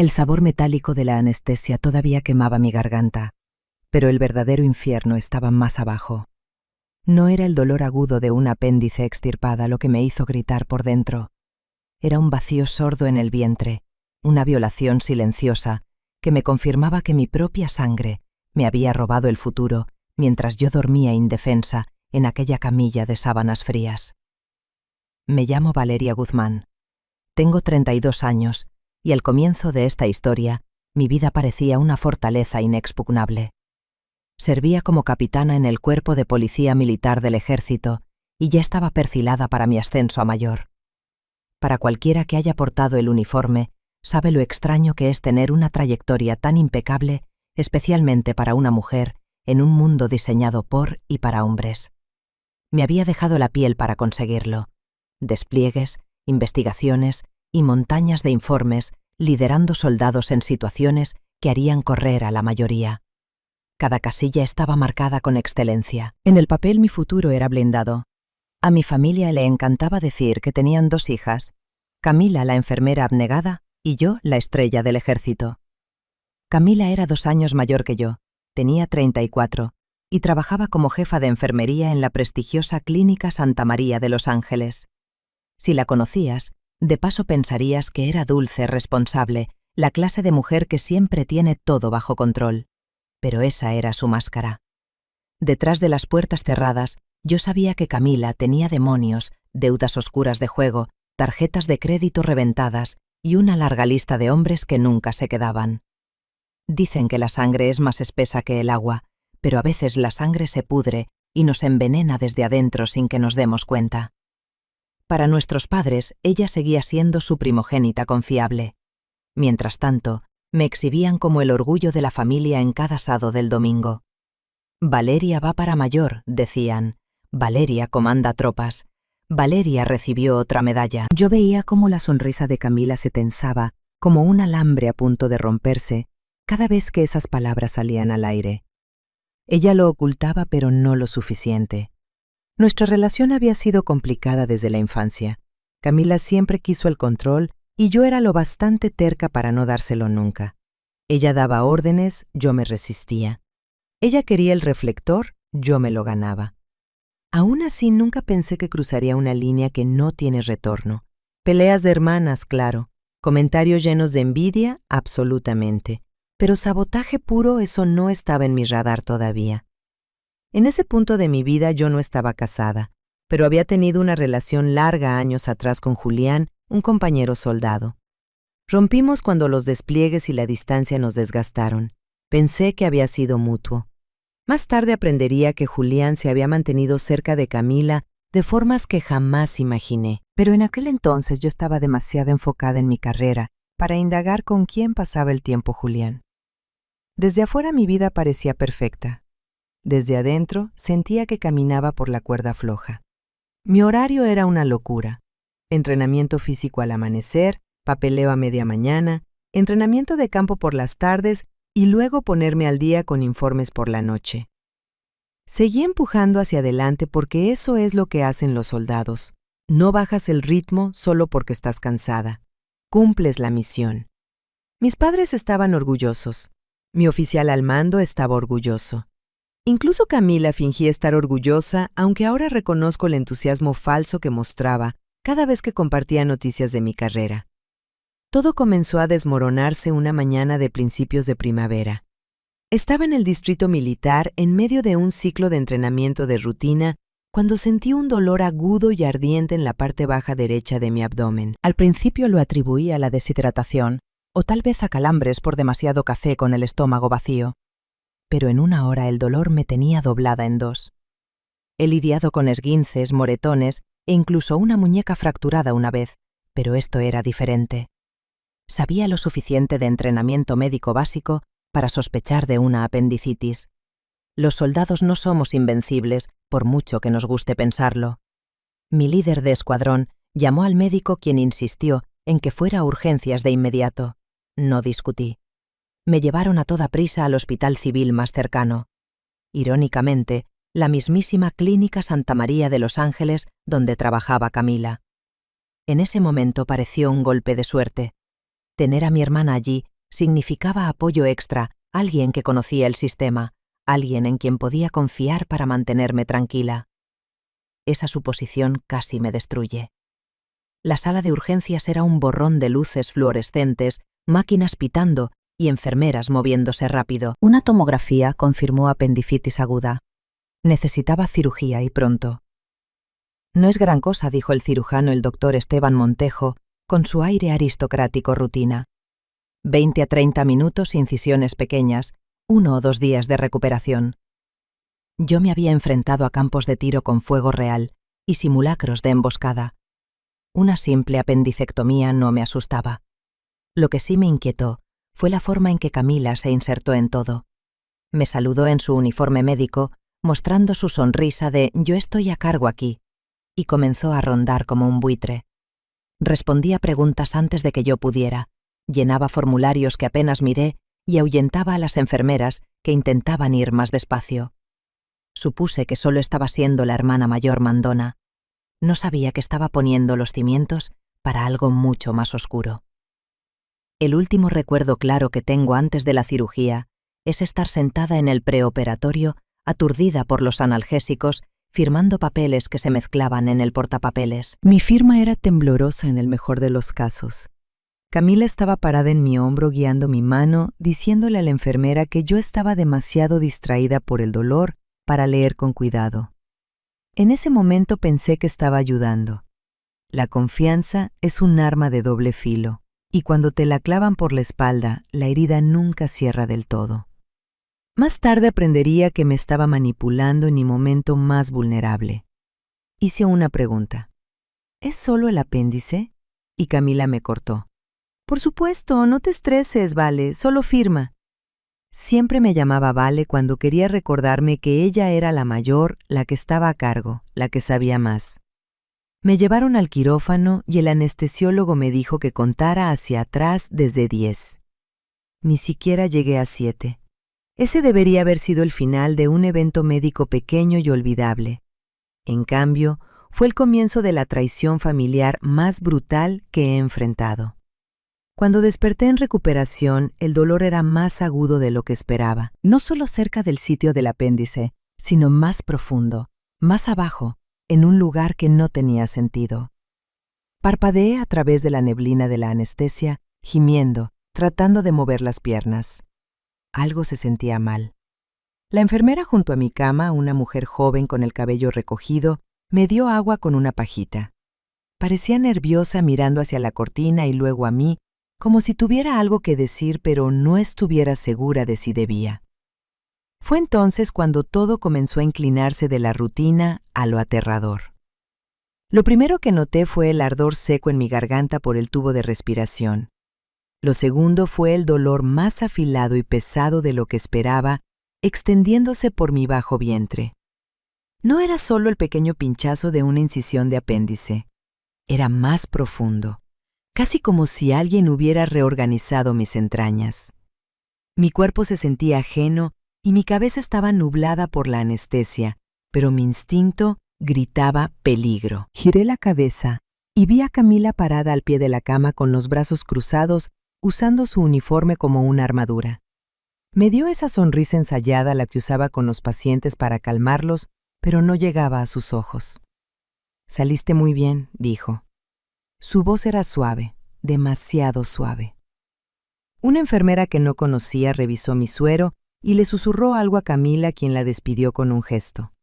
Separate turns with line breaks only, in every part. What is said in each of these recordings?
El sabor metálico de la anestesia todavía quemaba mi garganta, pero el verdadero infierno estaba más abajo. No era el dolor agudo de un apéndice extirpada lo que me hizo gritar por dentro. Era un vacío sordo en el vientre, una violación silenciosa que me confirmaba que mi propia sangre me había robado el futuro mientras yo dormía indefensa en aquella camilla de sábanas frías. Me llamo Valeria Guzmán. Tengo 32 años y al comienzo de esta historia mi vida parecía una fortaleza inexpugnable. Servía como capitana en el cuerpo de policía militar del ejército y ya estaba perfilada para mi ascenso a mayor. Para cualquiera que haya portado el uniforme, sabe lo extraño que es tener una trayectoria tan impecable, especialmente para una mujer, en un mundo diseñado por y para hombres. Me había dejado la piel para conseguirlo. Despliegues, investigaciones y montañas de informes liderando soldados en situaciones que harían correr a la mayoría. Cada casilla estaba marcada con excelencia. En el papel mi futuro era blindado. A mi familia le encantaba decir que tenían 2 hijas, Camila la enfermera abnegada y yo la estrella del ejército. Camila era 2 años mayor que yo, tenía 34 y trabajaba como jefa de enfermería en la prestigiosa Clínica Santa María de Los Ángeles. Si la conocías, de paso pensarías que era dulce, responsable, la clase de mujer que siempre tiene todo bajo control. Pero esa era su máscara. Detrás de las puertas cerradas, yo sabía que Camila tenía demonios, deudas oscuras de juego, tarjetas de crédito reventadas y una larga lista de hombres que nunca se quedaban. Dicen que la sangre es más espesa que el agua, pero a veces la sangre se pudre y nos envenena desde adentro sin que nos demos cuenta. Para nuestros padres, ella seguía siendo su primogénita confiable. Mientras tanto, me exhibían como el orgullo de la familia en cada asado del domingo. Valeria va para mayor, decían. Valeria comanda tropas. Valeria recibió otra medalla. Yo veía cómo la sonrisa de Camila se tensaba, como un alambre a punto de romperse, cada vez que esas palabras salían al aire. Ella lo ocultaba, pero no lo suficiente. Nuestra relación había sido complicada desde la infancia. Camila siempre quiso el control y yo era lo bastante terca para no dárselo nunca. Ella daba órdenes, yo me resistía. Ella quería el reflector, yo me lo ganaba. Aún así, nunca pensé que cruzaría una línea que no tiene retorno. Peleas de hermanas, claro. Comentarios llenos de envidia, absolutamente. Pero sabotaje puro, eso no estaba en mi radar todavía. En ese punto de mi vida yo no estaba casada, pero había tenido una relación larga años atrás con Julián, un compañero soldado. Rompimos cuando los despliegues y la distancia nos desgastaron. Pensé que había sido mutuo. Más tarde aprendería que Julián se había mantenido cerca de Camila de formas que jamás imaginé. Pero en aquel entonces yo estaba demasiado enfocada en mi carrera para indagar con quién pasaba el tiempo Julián. Desde afuera mi vida parecía perfecta. Desde adentro sentía que caminaba por la cuerda floja. Mi horario era una locura. Entrenamiento físico al amanecer, papeleo a media mañana, entrenamiento de campo por las tardes y luego ponerme al día con informes por la noche. Seguí empujando hacia adelante porque eso es lo que hacen los soldados. No bajas el ritmo solo porque estás cansada. Cumples la misión. Mis padres estaban orgullosos. Mi oficial al mando estaba orgulloso. Incluso Camila fingía estar orgullosa, aunque ahora reconozco el entusiasmo falso que mostraba cada vez que compartía noticias de mi carrera. Todo comenzó a desmoronarse una mañana de principios de primavera. Estaba en el distrito militar en medio de un ciclo de entrenamiento de rutina cuando sentí un dolor agudo y ardiente en la parte baja derecha de mi abdomen. Al principio lo atribuí a la deshidratación, o tal vez a calambres por demasiado café con el estómago vacío. Pero en una hora el dolor me tenía doblada en 2. He lidiado con esguinces, moretones e incluso una muñeca fracturada una vez, pero esto era diferente. Sabía lo suficiente de entrenamiento médico básico para sospechar de una apendicitis. Los soldados no somos invencibles, por mucho que nos guste pensarlo. Mi líder de escuadrón llamó al médico, quien insistió en que fuera a urgencias de inmediato. No discutí. Me llevaron a toda prisa al hospital civil más cercano. Irónicamente, la mismísima Clínica Santa María de Los Ángeles donde trabajaba Camila. En ese momento pareció un golpe de suerte. Tener a mi hermana allí Significaba apoyo extra, alguien que conocía el sistema, alguien en quien podía confiar para mantenerme tranquila. Esa suposición casi me destruye. La sala de urgencias era un borrón de luces fluorescentes, máquinas pitando y enfermeras moviéndose rápido. Una tomografía confirmó apendicitis aguda. Necesitaba cirugía y pronto. No es gran cosa, dijo el cirujano, el doctor Esteban Montejo, con su aire aristocrático rutina. 20 a 30 minutos, incisiones pequeñas, 1 o 2 días de recuperación. Yo me había enfrentado a campos de tiro con fuego real y simulacros de emboscada. Una simple apendicectomía no me asustaba. Lo que sí me inquietó fue la forma en que Camila se insertó en todo. Me saludó en su uniforme médico, mostrando su sonrisa de «yo estoy a cargo aquí», y comenzó a rondar como un buitre. Respondía preguntas antes de que yo pudiera, llenaba formularios que apenas miré y ahuyentaba a las enfermeras que intentaban ir más despacio. Supuse que solo estaba siendo la hermana mayor mandona. No sabía que estaba poniendo los cimientos para algo mucho más oscuro. El último recuerdo claro que tengo antes de la cirugía es estar sentada en el preoperatorio, aturdida por los analgésicos, firmando papeles que se mezclaban en el portapapeles. Mi firma era temblorosa en el mejor de los casos. Camila estaba parada en mi hombro guiando mi mano, diciéndole a la enfermera que yo estaba demasiado distraída por el dolor para leer con cuidado. En ese momento pensé que estaba ayudando. La confianza es un arma de doble filo, y cuando te la clavan por la espalda, la herida nunca cierra del todo. Más tarde aprendería que me estaba manipulando en mi momento más vulnerable. Hice una pregunta. ¿Es solo el apéndice? Y Camila me cortó. Por supuesto, no te estreses, Vale, solo firma. Siempre me llamaba Vale cuando quería recordarme que ella era la mayor, la que estaba a cargo, la que sabía más. Me llevaron al quirófano y el anestesiólogo me dijo que contara hacia atrás desde 10. Ni siquiera llegué a 7. Ese debería haber sido el final de un evento médico pequeño y olvidable. En cambio, fue el comienzo de la traición familiar más brutal que he enfrentado. Cuando desperté en recuperación, el dolor era más agudo de lo que esperaba. No solo cerca del sitio del apéndice, sino más profundo, más abajo, en un lugar que no tenía sentido. Parpadeé a través de la neblina de la anestesia, gimiendo, tratando de mover las piernas. Algo se sentía mal. La enfermera junto a mi cama, una mujer joven con el cabello recogido, me dio agua con una pajita. Parecía nerviosa mirando hacia la cortina y luego a mí, como si tuviera algo que decir, pero no estuviera segura de si debía. Fue entonces cuando todo comenzó a inclinarse de la rutina a lo aterrador. Lo primero que noté fue el ardor seco en mi garganta por el tubo de respiración. Lo segundo fue el dolor más afilado y pesado de lo que esperaba, extendiéndose por mi bajo vientre. No era solo el pequeño pinchazo de una incisión de apéndice. Era más profundo. Casi como si alguien hubiera reorganizado mis entrañas. Mi cuerpo se sentía ajeno y mi cabeza estaba nublada por la anestesia, pero mi instinto gritaba peligro. Giré la cabeza y vi a Camila parada al pie de la cama con los brazos cruzados, usando su uniforme como una armadura. Me dio esa sonrisa ensayada la que usaba con los pacientes para calmarlos, pero no llegaba a sus ojos. «Saliste muy bien», dijo. Su voz era suave, demasiado suave. Una enfermera que no conocía revisó mi suero y le susurró algo a Camila, quien la despidió con un gesto.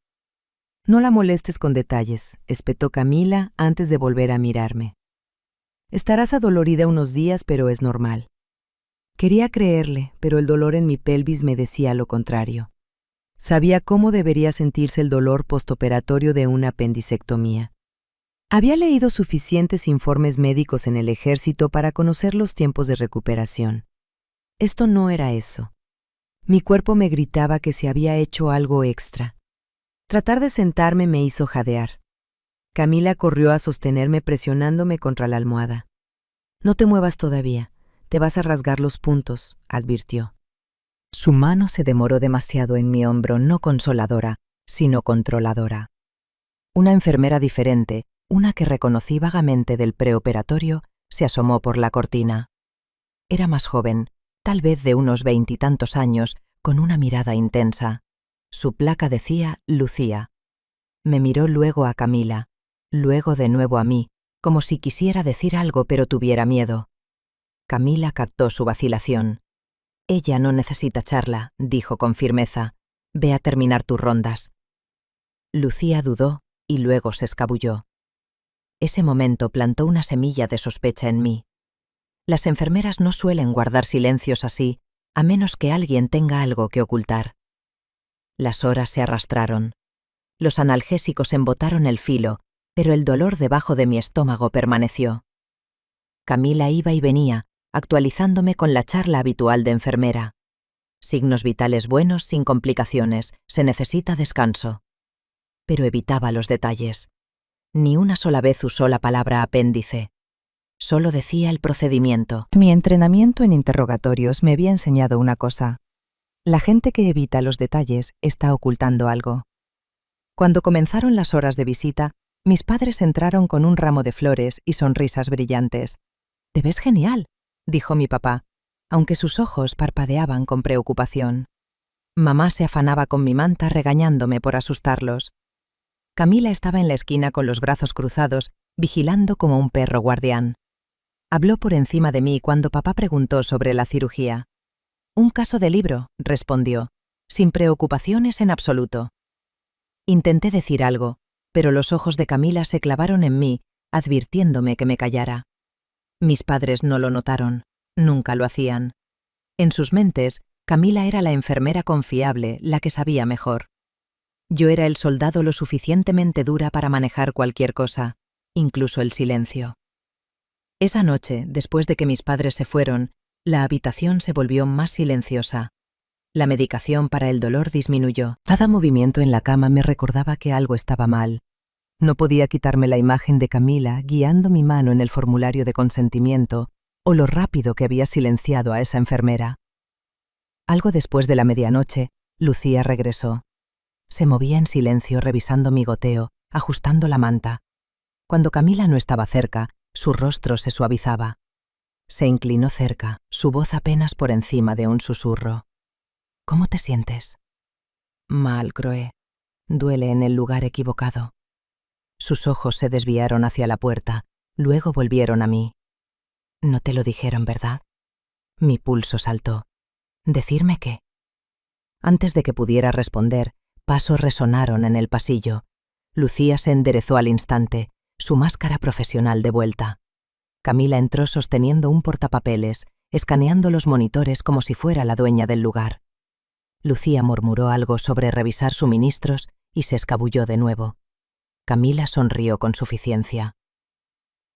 «No la molestes con detalles», espetó Camila antes de volver a mirarme. «Estarás adolorida unos días, pero es normal». Quería creerle, pero el dolor en mi pelvis me decía lo contrario. Sabía cómo debería sentirse el dolor postoperatorio de una apendicectomía. Había leído suficientes informes médicos en el ejército para conocer los tiempos de recuperación. Esto no era eso. Mi cuerpo me gritaba que se había hecho algo extra. Tratar de sentarme me hizo jadear. Camila corrió a sostenerme presionándome contra la almohada. «No te muevas todavía, te vas a rasgar los puntos», advirtió. Su mano se demoró demasiado en mi hombro, no consoladora, sino controladora. Una enfermera diferente, una que reconocí vagamente del preoperatorio, se asomó por la cortina. Era más joven, tal vez de unos 20 y tantos años, con una mirada intensa. Su placa decía Lucía. Me miró luego a Camila, luego de nuevo a mí, como si quisiera decir algo pero tuviera miedo. Camila captó su vacilación. Ella no necesita charla, dijo con firmeza. Ve a terminar tus rondas. Lucía dudó y luego se escabulló. Ese momento plantó una semilla de sospecha en mí. Las enfermeras no suelen guardar silencios así, a menos que alguien tenga algo que ocultar. Las horas se arrastraron. Los analgésicos embotaron el filo, pero el dolor debajo de mi estómago permaneció. Camila iba y venía, actualizándome con la charla habitual de enfermera. Signos vitales buenos sin complicaciones, se necesita descanso. Pero evitaba los detalles. Ni una sola vez usó la palabra apéndice. Solo decía el procedimiento. Mi entrenamiento en interrogatorios me había enseñado una cosa. La gente que evita los detalles está ocultando algo. Cuando comenzaron las horas de visita, mis padres entraron con un ramo de flores y sonrisas brillantes. «Te ves genial», dijo mi papá, aunque sus ojos parpadeaban con preocupación. Mamá se afanaba con mi manta regañándome por asustarlos. Camila estaba en la esquina con los brazos cruzados, vigilando como un perro guardián. Habló por encima de mí cuando papá preguntó sobre la cirugía. «Un caso de libro», respondió, sin preocupaciones en absoluto. Intenté decir algo, pero los ojos de Camila se clavaron en mí, advirtiéndome que me callara. Mis padres no lo notaron, nunca lo hacían. En sus mentes, Camila era la enfermera confiable, la que sabía mejor. Yo era el soldado lo suficientemente dura para manejar cualquier cosa, incluso el silencio. Esa noche, después de que mis padres se fueron, la habitación se volvió más silenciosa. La medicación para el dolor disminuyó. Cada movimiento en la cama me recordaba que algo estaba mal. No podía quitarme la imagen de Camila guiando mi mano en el formulario de consentimiento o lo rápido que había silenciado a esa enfermera. Algo después de la medianoche, Lucía regresó. Se movía en silencio revisando mi goteo, ajustando la manta. Cuando Camila no estaba cerca, su rostro se suavizaba. Se inclinó cerca, su voz apenas por encima de un susurro. «¿Cómo te sientes?» «Mal, Croé. Duele en el lugar equivocado». Sus ojos se desviaron hacia la puerta, luego volvieron a mí. «No te lo dijeron, ¿verdad?» Mi pulso saltó. ¿Decirme qué? Antes de que pudiera responder, pasos resonaron en el pasillo. Lucía se enderezó al instante, su máscara profesional de vuelta. Camila entró sosteniendo un portapapeles, escaneando los monitores como si fuera la dueña del lugar. Lucía murmuró algo sobre revisar suministros y se escabulló de nuevo. Camila sonrió con suficiencia.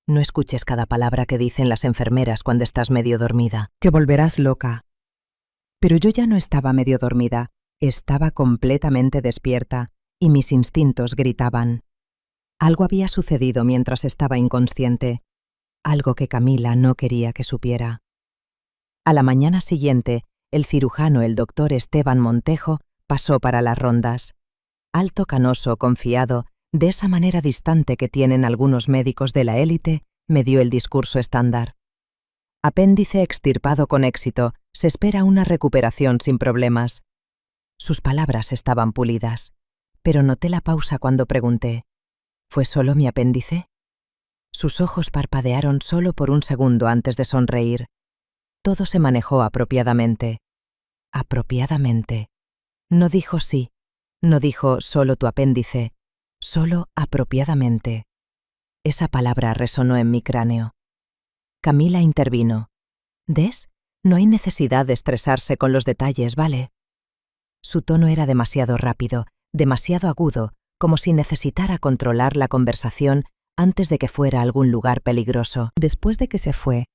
«No escuches cada palabra que dicen las enfermeras cuando estás medio dormida. Te volverás loca». Pero yo ya no estaba medio dormida, estaba completamente despierta y mis instintos gritaban. Algo había sucedido mientras estaba inconsciente, algo que Camila no quería que supiera. A la mañana siguiente, el cirujano, el doctor Esteban Montejo, pasó para las rondas. Alto, canoso, confiado, de esa manera distante que tienen algunos médicos de la élite, me dio el discurso estándar. Apéndice extirpado con éxito, se espera una recuperación sin problemas. Sus palabras estaban pulidas, pero noté la pausa cuando pregunté, ¿fue solo mi apéndice? Sus ojos parpadearon solo por un segundo antes de sonreír. Todo se manejó apropiadamente. Apropiadamente. No dijo sí, no dijo solo tu apéndice, solo apropiadamente. Esa palabra resonó en mi cráneo. Camila intervino. ¿Des? No hay necesidad de estresarse con los detalles, ¿vale? Su tono era demasiado rápido, demasiado agudo, como si necesitara controlar la conversación antes de que fuera a algún lugar peligroso. Después de que se fue,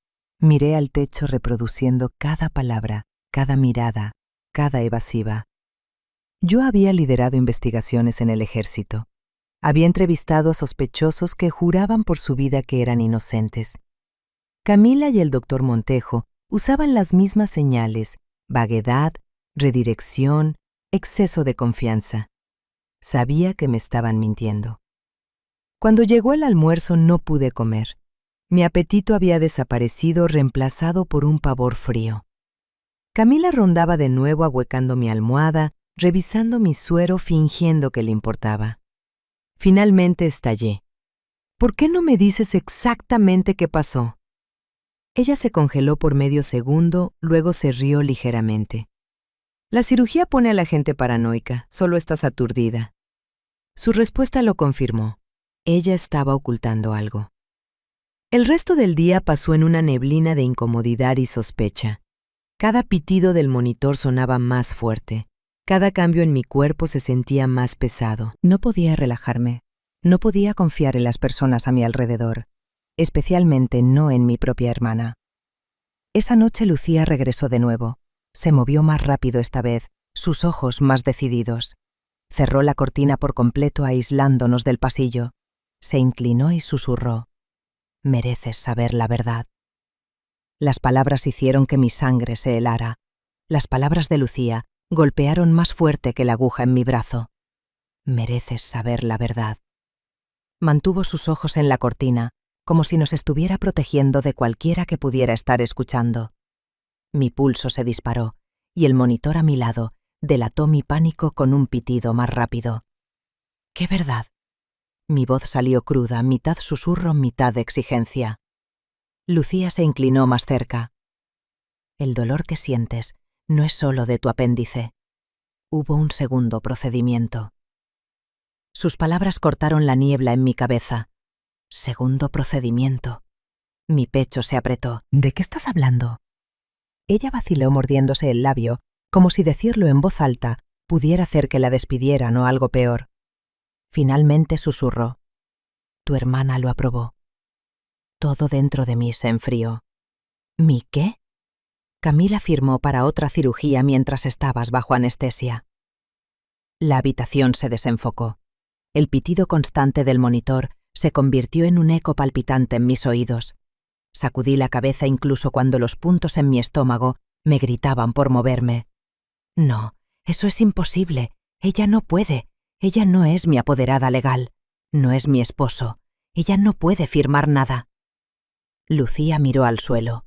miré al techo reproduciendo cada palabra, cada mirada, cada evasiva. Yo había liderado investigaciones en el ejército. Había entrevistado a sospechosos que juraban por su vida que eran inocentes. Camila y el doctor Montejo usaban las mismas señales: vaguedad, redirección, exceso de confianza. Sabía que me estaban mintiendo. Cuando llegó el almuerzo no pude comer. Mi apetito había desaparecido, reemplazado por un pavor frío. Camila rondaba de nuevo ahuecando mi almohada, revisando mi suero fingiendo que le importaba. Finalmente estallé. ¿Por qué no me dices exactamente qué pasó? Ella se congeló por medio segundo, luego se rió ligeramente. La cirugía pone a la gente paranoica, solo estás aturdida. Su respuesta lo confirmó. Ella estaba ocultando algo. El resto del día pasó en una neblina de incomodidad y sospecha. Cada pitido del monitor sonaba más fuerte. Cada cambio en mi cuerpo se sentía más pesado. No podía relajarme. No podía confiar en las personas a mi alrededor, especialmente no en mi propia hermana. Esa noche Lucía regresó de nuevo. Se movió más rápido esta vez, sus ojos más decididos. Cerró la cortina por completo aislándonos del pasillo. Se inclinó y susurró: «Mereces saber la verdad». Las palabras hicieron que mi sangre se helara. Las palabras de Lucía golpearon más fuerte que la aguja en mi brazo. «Mereces saber la verdad». Mantuvo sus ojos en la cortina, como si nos estuviera protegiendo de cualquiera que pudiera estar escuchando. Mi pulso se disparó, y el monitor a mi lado delató mi pánico con un pitido más rápido. «¿Qué verdad?» Mi voz salió cruda, mitad susurro, mitad exigencia. Lucía se inclinó más cerca. «El dolor que sientes no es solo de tu apéndice». Hubo un segundo procedimiento. Sus palabras cortaron la niebla en mi cabeza. «Segundo procedimiento». Mi pecho se apretó. «¿De qué estás hablando?» Ella vaciló mordiéndose el labio, como si decirlo en voz alta pudiera hacer que la despidieran o algo peor. Finalmente susurró: «Tu hermana lo aprobó». Todo dentro de mí se enfrió. ¿Mi qué? Camila firmó para otra cirugía mientras estabas bajo anestesia. La habitación se desenfocó. El pitido constante del monitor se convirtió en un eco palpitante en mis oídos. Sacudí la cabeza incluso cuando los puntos en mi estómago me gritaban por moverme. «No, eso es imposible. Ella no puede. Ella no es mi apoderada legal. No es mi esposo. Ella no puede firmar nada». Lucía miró al suelo.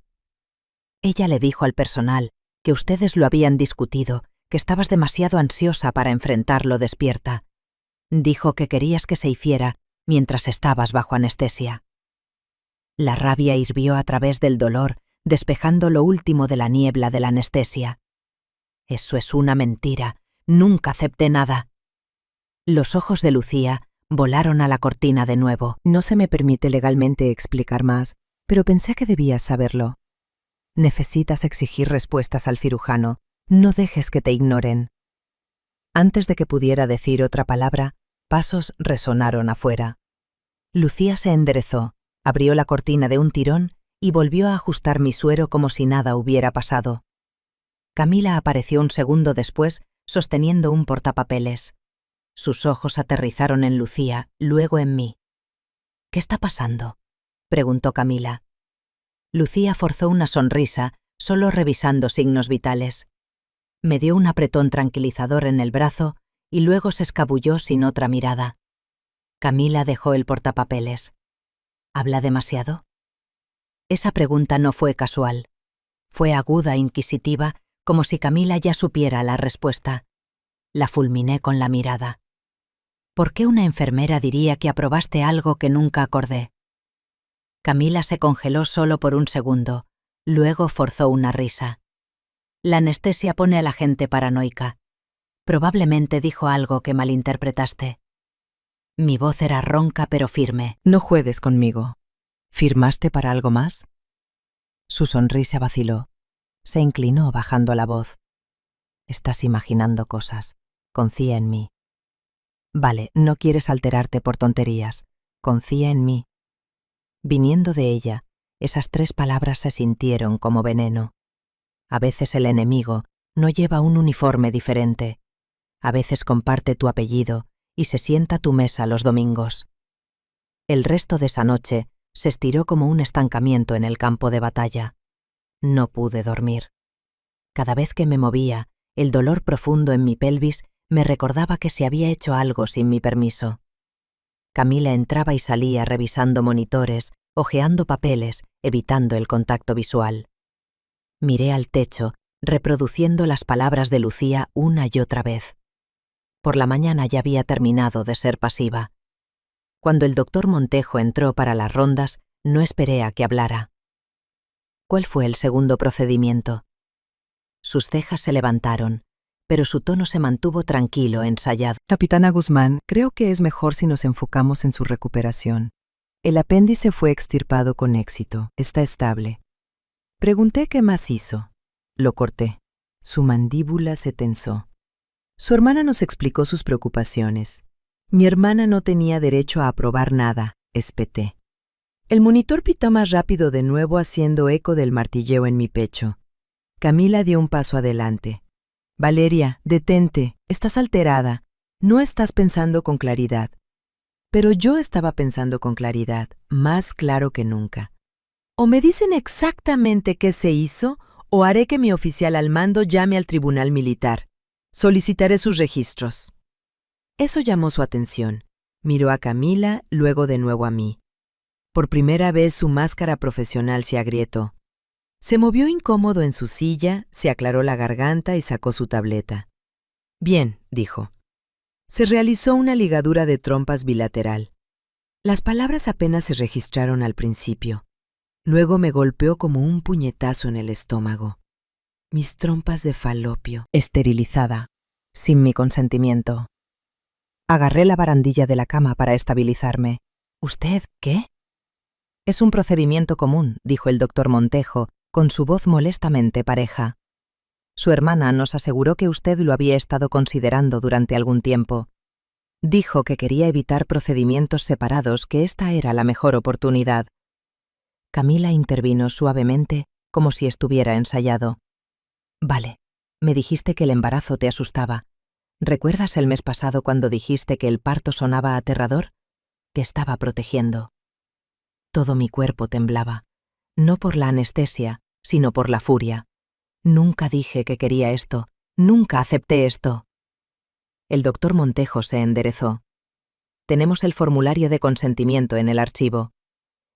«Ella le dijo al personal que ustedes lo habían discutido, que estabas demasiado ansiosa para enfrentarlo despierta. Dijo que querías que se hiciera mientras estabas bajo anestesia». La rabia hirvió a través del dolor, despejando lo último de la niebla de la anestesia. «Eso es una mentira. Nunca acepté nada». Los ojos de Lucía volaron a la cortina de nuevo. «No se me permite legalmente explicar más, pero pensé que debías saberlo. Necesitas exigir respuestas al cirujano. No dejes que te ignoren». Antes de que pudiera decir otra palabra, pasos resonaron afuera. Lucía se enderezó, abrió la cortina de un tirón y volvió a ajustar mi suero como si nada hubiera pasado. Camila apareció un segundo después sosteniendo un portapapeles. Sus ojos aterrizaron en Lucía, luego en mí. «¿Qué está pasando?», preguntó Camila. Lucía forzó una sonrisa, solo revisando signos vitales. Me dio un apretón tranquilizador en el brazo y luego se escabulló sin otra mirada. Camila dejó el portapapeles. ¿Habla demasiado? Esa pregunta no fue casual. Fue aguda e inquisitiva, como si Camila ya supiera la respuesta. La fulminé con la mirada. ¿Por qué una enfermera diría que aprobaste algo que nunca acordé? Camila se congeló solo por un segundo, luego forzó una risa. La anestesia pone a la gente paranoica. Probablemente dijo algo que malinterpretaste. Mi voz era ronca pero firme. «No juegues conmigo. ¿Firmaste para algo más?» Su sonrisa vaciló. Se inclinó bajando la voz. «Estás imaginando cosas. Confía en mí». «Vale, no quieres alterarte por tonterías. Confía en mí». Viniendo de ella, esas 3 palabras se sintieron como veneno. A veces el enemigo no lleva un uniforme diferente. A veces comparte tu apellido y se sienta a tu mesa los domingos. El resto de esa noche se estiró como un estancamiento en el campo de batalla. No pude dormir. Cada vez que me movía, el dolor profundo en mi pelvis me recordaba que se había hecho algo sin mi permiso. Camila entraba y salía revisando monitores, hojeando papeles, evitando el contacto visual. Miré al techo
reproduciendo las palabras de Lucía una y otra vez. Por la mañana ya había terminado de ser pasiva. Cuando el doctor Montejo entró para las rondas, no esperé a que hablara. ¿Cuál fue el segundo procedimiento? Sus cejas se levantaron, pero su tono se mantuvo tranquilo, ensayado.
Capitana Guzmán, creo que es mejor si nos enfocamos en su recuperación. El apéndice fue extirpado con éxito. Está estable. Pregunté qué más hizo. Lo corté. Su mandíbula se tensó. Su hermana nos explicó sus preocupaciones. Mi hermana no tenía derecho a aprobar nada, espeté. El monitor pitó más rápido de nuevo, haciendo eco del martilleo en mi pecho. Camila dio un paso adelante. Valeria, detente, estás alterada. No estás pensando con claridad. Pero yo estaba pensando con claridad, más claro que nunca. O me dicen exactamente qué se hizo, o haré que mi oficial al mando llame al tribunal militar. Solicitaré sus registros. Eso llamó su atención. Miró a Camila, luego de nuevo a mí. Por primera vez su máscara profesional se agrietó. Se movió incómodo en su silla, se aclaró la garganta y sacó su tableta. Bien, dijo. Se realizó una ligadura de trompas bilateral. Las palabras apenas se registraron al principio. Luego me golpeó como un puñetazo en el estómago. Mis trompas de falopio. Esterilizada, sin mi consentimiento. Agarré la barandilla de la cama para estabilizarme. ¿Usted qué? Es un procedimiento común, dijo el doctor Montejo, con su voz molestamente pareja. Su hermana nos aseguró que usted lo había estado considerando durante algún tiempo. Dijo que quería evitar procedimientos separados, que esta era la mejor oportunidad. Camila intervino suavemente, como si estuviera ensayado. Vale, me dijiste que el embarazo te asustaba. ¿Recuerdas el mes pasado cuando dijiste que el parto sonaba aterrador? Te estaba protegiendo. Todo mi cuerpo temblaba, no por la anestesia, sino por la furia. Nunca dije que quería esto, nunca acepté esto. El doctor Montejo se enderezó. Tenemos el formulario de consentimiento en el archivo.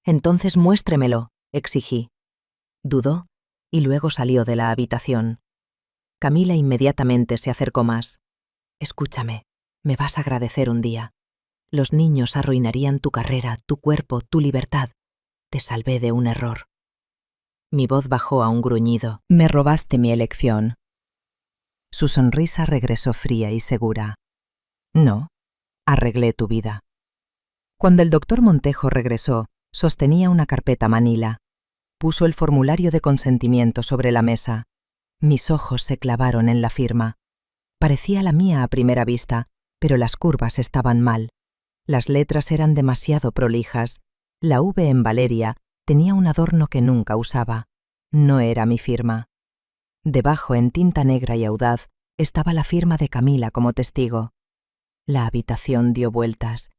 Entonces muéstremelo, exigí. Dudó y luego salió de la habitación. Camila inmediatamente se acercó más. Escúchame, me vas a agradecer un día. Los niños arruinarían tu carrera, tu cuerpo, tu libertad. Te salvé de un error. Mi voz bajó a un gruñido. Me robaste mi elección. Su sonrisa regresó fría y segura. No, arreglé tu vida. Cuando el doctor Montejo regresó, sostenía una carpeta manila. Puso el formulario de consentimiento sobre la mesa. Mis ojos se clavaron en la firma. Parecía la mía a primera vista, pero las curvas estaban mal. Las letras eran demasiado prolijas. La V en Valeria tenía un adorno que nunca usaba. No era mi firma. Debajo, en tinta negra y audaz, estaba la firma de Camila como testigo. La habitación dio vueltas.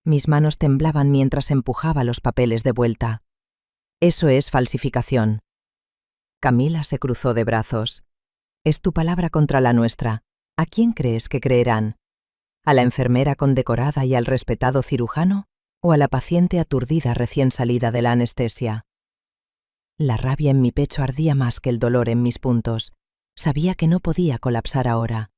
Mis manos temblaban mientras empujaba los papeles de vuelta. Eso es falsificación. Camila se cruzó de brazos. Es tu palabra contra la nuestra. ¿A quién crees que creerán? ¿A la enfermera condecorada y al respetado cirujano? ¿O a la paciente aturdida recién salida de la anestesia? La rabia en mi pecho ardía más que el dolor en mis puntos. Sabía que no podía colapsar ahora.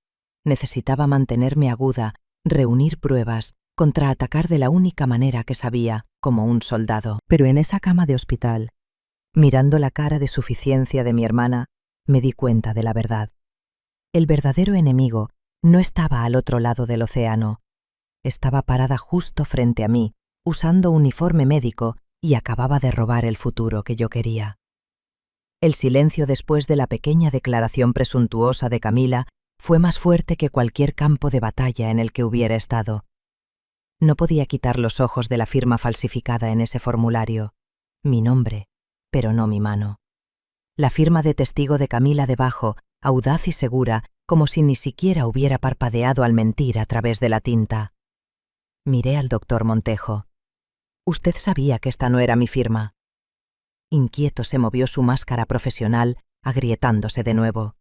Necesitaba mantenerme aguda, reunir pruebas, contraatacar de la única manera que sabía, como un soldado. Pero en esa cama de hospital, mirando la cara de suficiencia de mi hermana, me di cuenta de la verdad. El verdadero enemigo no estaba al otro lado del océano. Estaba parada justo frente a mí, usando uniforme médico, y acababa de robar el futuro que yo quería. El silencio después de la pequeña declaración presuntuosa de Camila fue más fuerte que cualquier campo de batalla en el que hubiera estado. No podía quitar los ojos de la firma falsificada en ese formulario. Mi nombre, pero no mi mano. La firma de testigo de Camila debajo, audaz y segura, como si ni siquiera hubiera parpadeado al mentir a través de la tinta. Miré al doctor Montejo. Usted sabía que esta no era mi firma. Inquieto se movió su máscara profesional, agrietándose de nuevo.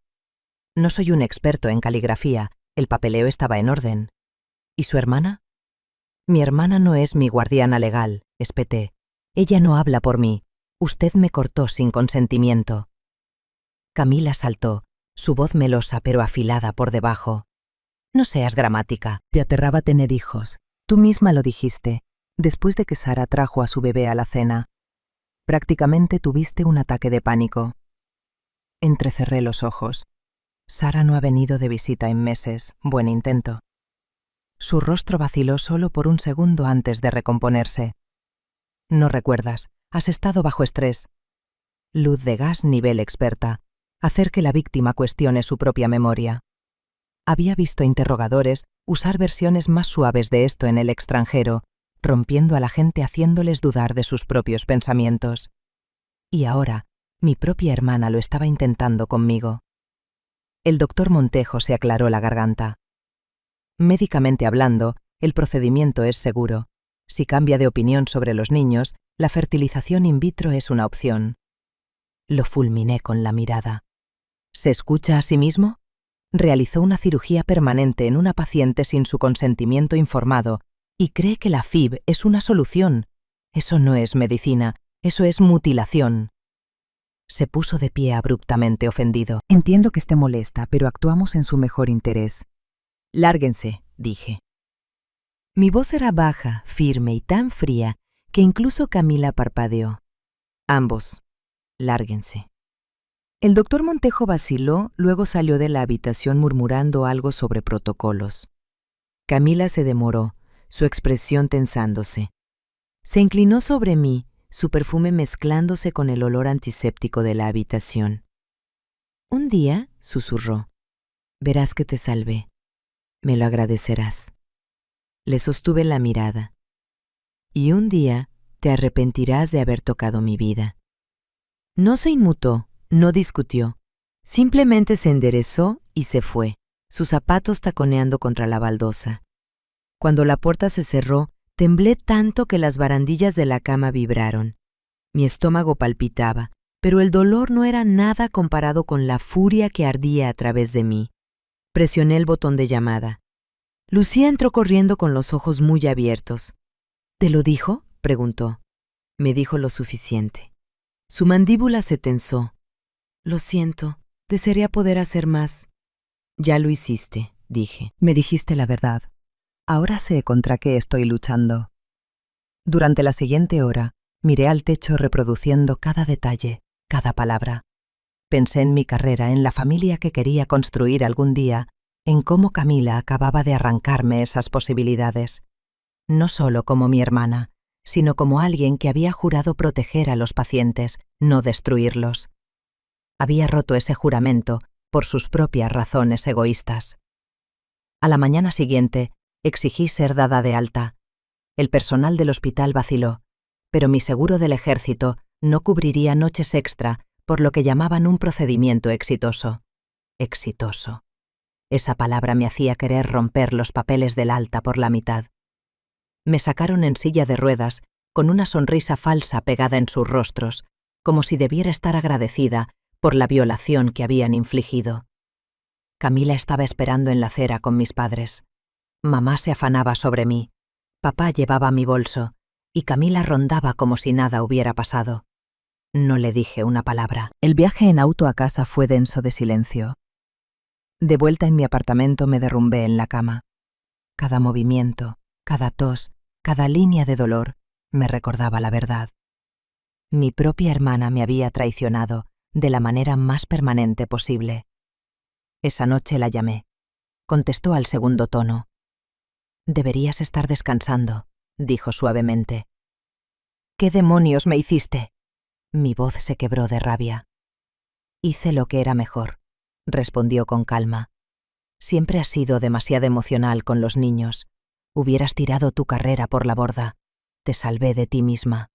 No soy un experto en caligrafía, el papeleo estaba en orden. ¿Y su hermana? Mi hermana no es mi guardiana legal, espeté. Ella no habla por mí. Usted me cortó sin consentimiento. Camila saltó,
su voz melosa pero afilada por debajo. No seas dramática.
Te aterraba tener hijos. Tú misma lo dijiste, después de que Sara trajo a su bebé a la cena. Prácticamente tuviste un ataque de pánico. Entrecerré los ojos. Sara no ha venido de visita en meses. Buen intento. Su rostro vaciló solo por un segundo antes de recomponerse. No recuerdas, has estado bajo estrés. Luz de gas nivel experta. Hacer que la víctima cuestione su propia memoria. Había visto interrogadores usar versiones más suaves de esto en el extranjero, rompiendo a la gente haciéndoles dudar de sus propios pensamientos. Y ahora, mi propia hermana lo estaba intentando conmigo. El doctor Montejo se aclaró la garganta. Médicamente hablando, el procedimiento es seguro. Si cambia de opinión sobre los niños, la fertilización in vitro es una opción. Lo fulminé con la mirada. ¿Se escucha a sí mismo? Realizó una cirugía permanente en una paciente sin su consentimiento informado y cree que la FIV es una solución. Eso no es medicina, eso es mutilación. Se puso de pie abruptamente ofendido. Entiendo que esté molesta, pero actuamos en su mejor interés. Lárguense, dije. Mi voz era baja, firme y tan fría que incluso Camila parpadeó. Ambos, lárguense. El doctor Montejo vaciló, luego salió de la habitación murmurando algo sobre protocolos. Camila se demoró, su expresión tensándose. Se inclinó sobre mí, su perfume mezclándose con el olor antiséptico de la habitación. Un día, susurró, verás que te salvé. Me lo agradecerás. Le sostuve la mirada. Y un día te arrepentirás de haber tocado mi vida. No se inmutó. No discutió, simplemente se enderezó y se fue, sus zapatos taconeando contra la baldosa. Cuando la puerta se cerró, temblé tanto que las barandillas de la cama vibraron. Mi estómago palpitaba, pero el dolor no era nada comparado con la furia que ardía a través de mí. Presioné el botón de llamada. Lucía entró corriendo con los ojos muy abiertos. ¿Te lo dijo?, preguntó. Me dijo lo suficiente. Su mandíbula se tensó. Lo siento, desearía poder hacer más. Ya lo hiciste, dije. Me dijiste la verdad. Ahora sé contra qué estoy luchando. Durante la siguiente hora, miré al techo reproduciendo cada detalle, cada palabra. Pensé en mi carrera, en la familia que quería construir algún día, en cómo Camila acababa de arrancarme esas posibilidades. No solo como mi hermana, sino como alguien que había jurado proteger a los pacientes, no destruirlos. Había roto ese juramento por sus propias razones egoístas. A la mañana siguiente, exigí ser dada de alta. El personal del hospital vaciló, pero mi seguro del ejército no cubriría noches extra por lo que llamaban un procedimiento exitoso. Exitoso. Esa palabra me hacía querer romper los papeles del alta por la mitad. Me sacaron en silla de ruedas, con una sonrisa falsa pegada en sus rostros, como si debiera estar agradecida por la violación que habían infligido. Camila estaba esperando en la acera con mis padres. Mamá se afanaba sobre mí, papá llevaba mi bolso, y Camila rondaba como si nada hubiera pasado. No le dije una palabra. El viaje en auto a casa fue denso de silencio. De vuelta en mi apartamento me derrumbé en la cama. Cada movimiento, cada tos, cada línea de dolor me recordaba la verdad. Mi propia hermana me había traicionado de la manera más permanente posible. Esa noche la llamé. Contestó al segundo tono. «Deberías estar descansando», dijo suavemente. «¿Qué demonios me hiciste?» Mi voz se quebró de rabia. «Hice lo que era mejor», respondió con calma. «Siempre has sido demasiado emocional con los niños. Hubieras tirado tu carrera por la borda. Te salvé de ti misma».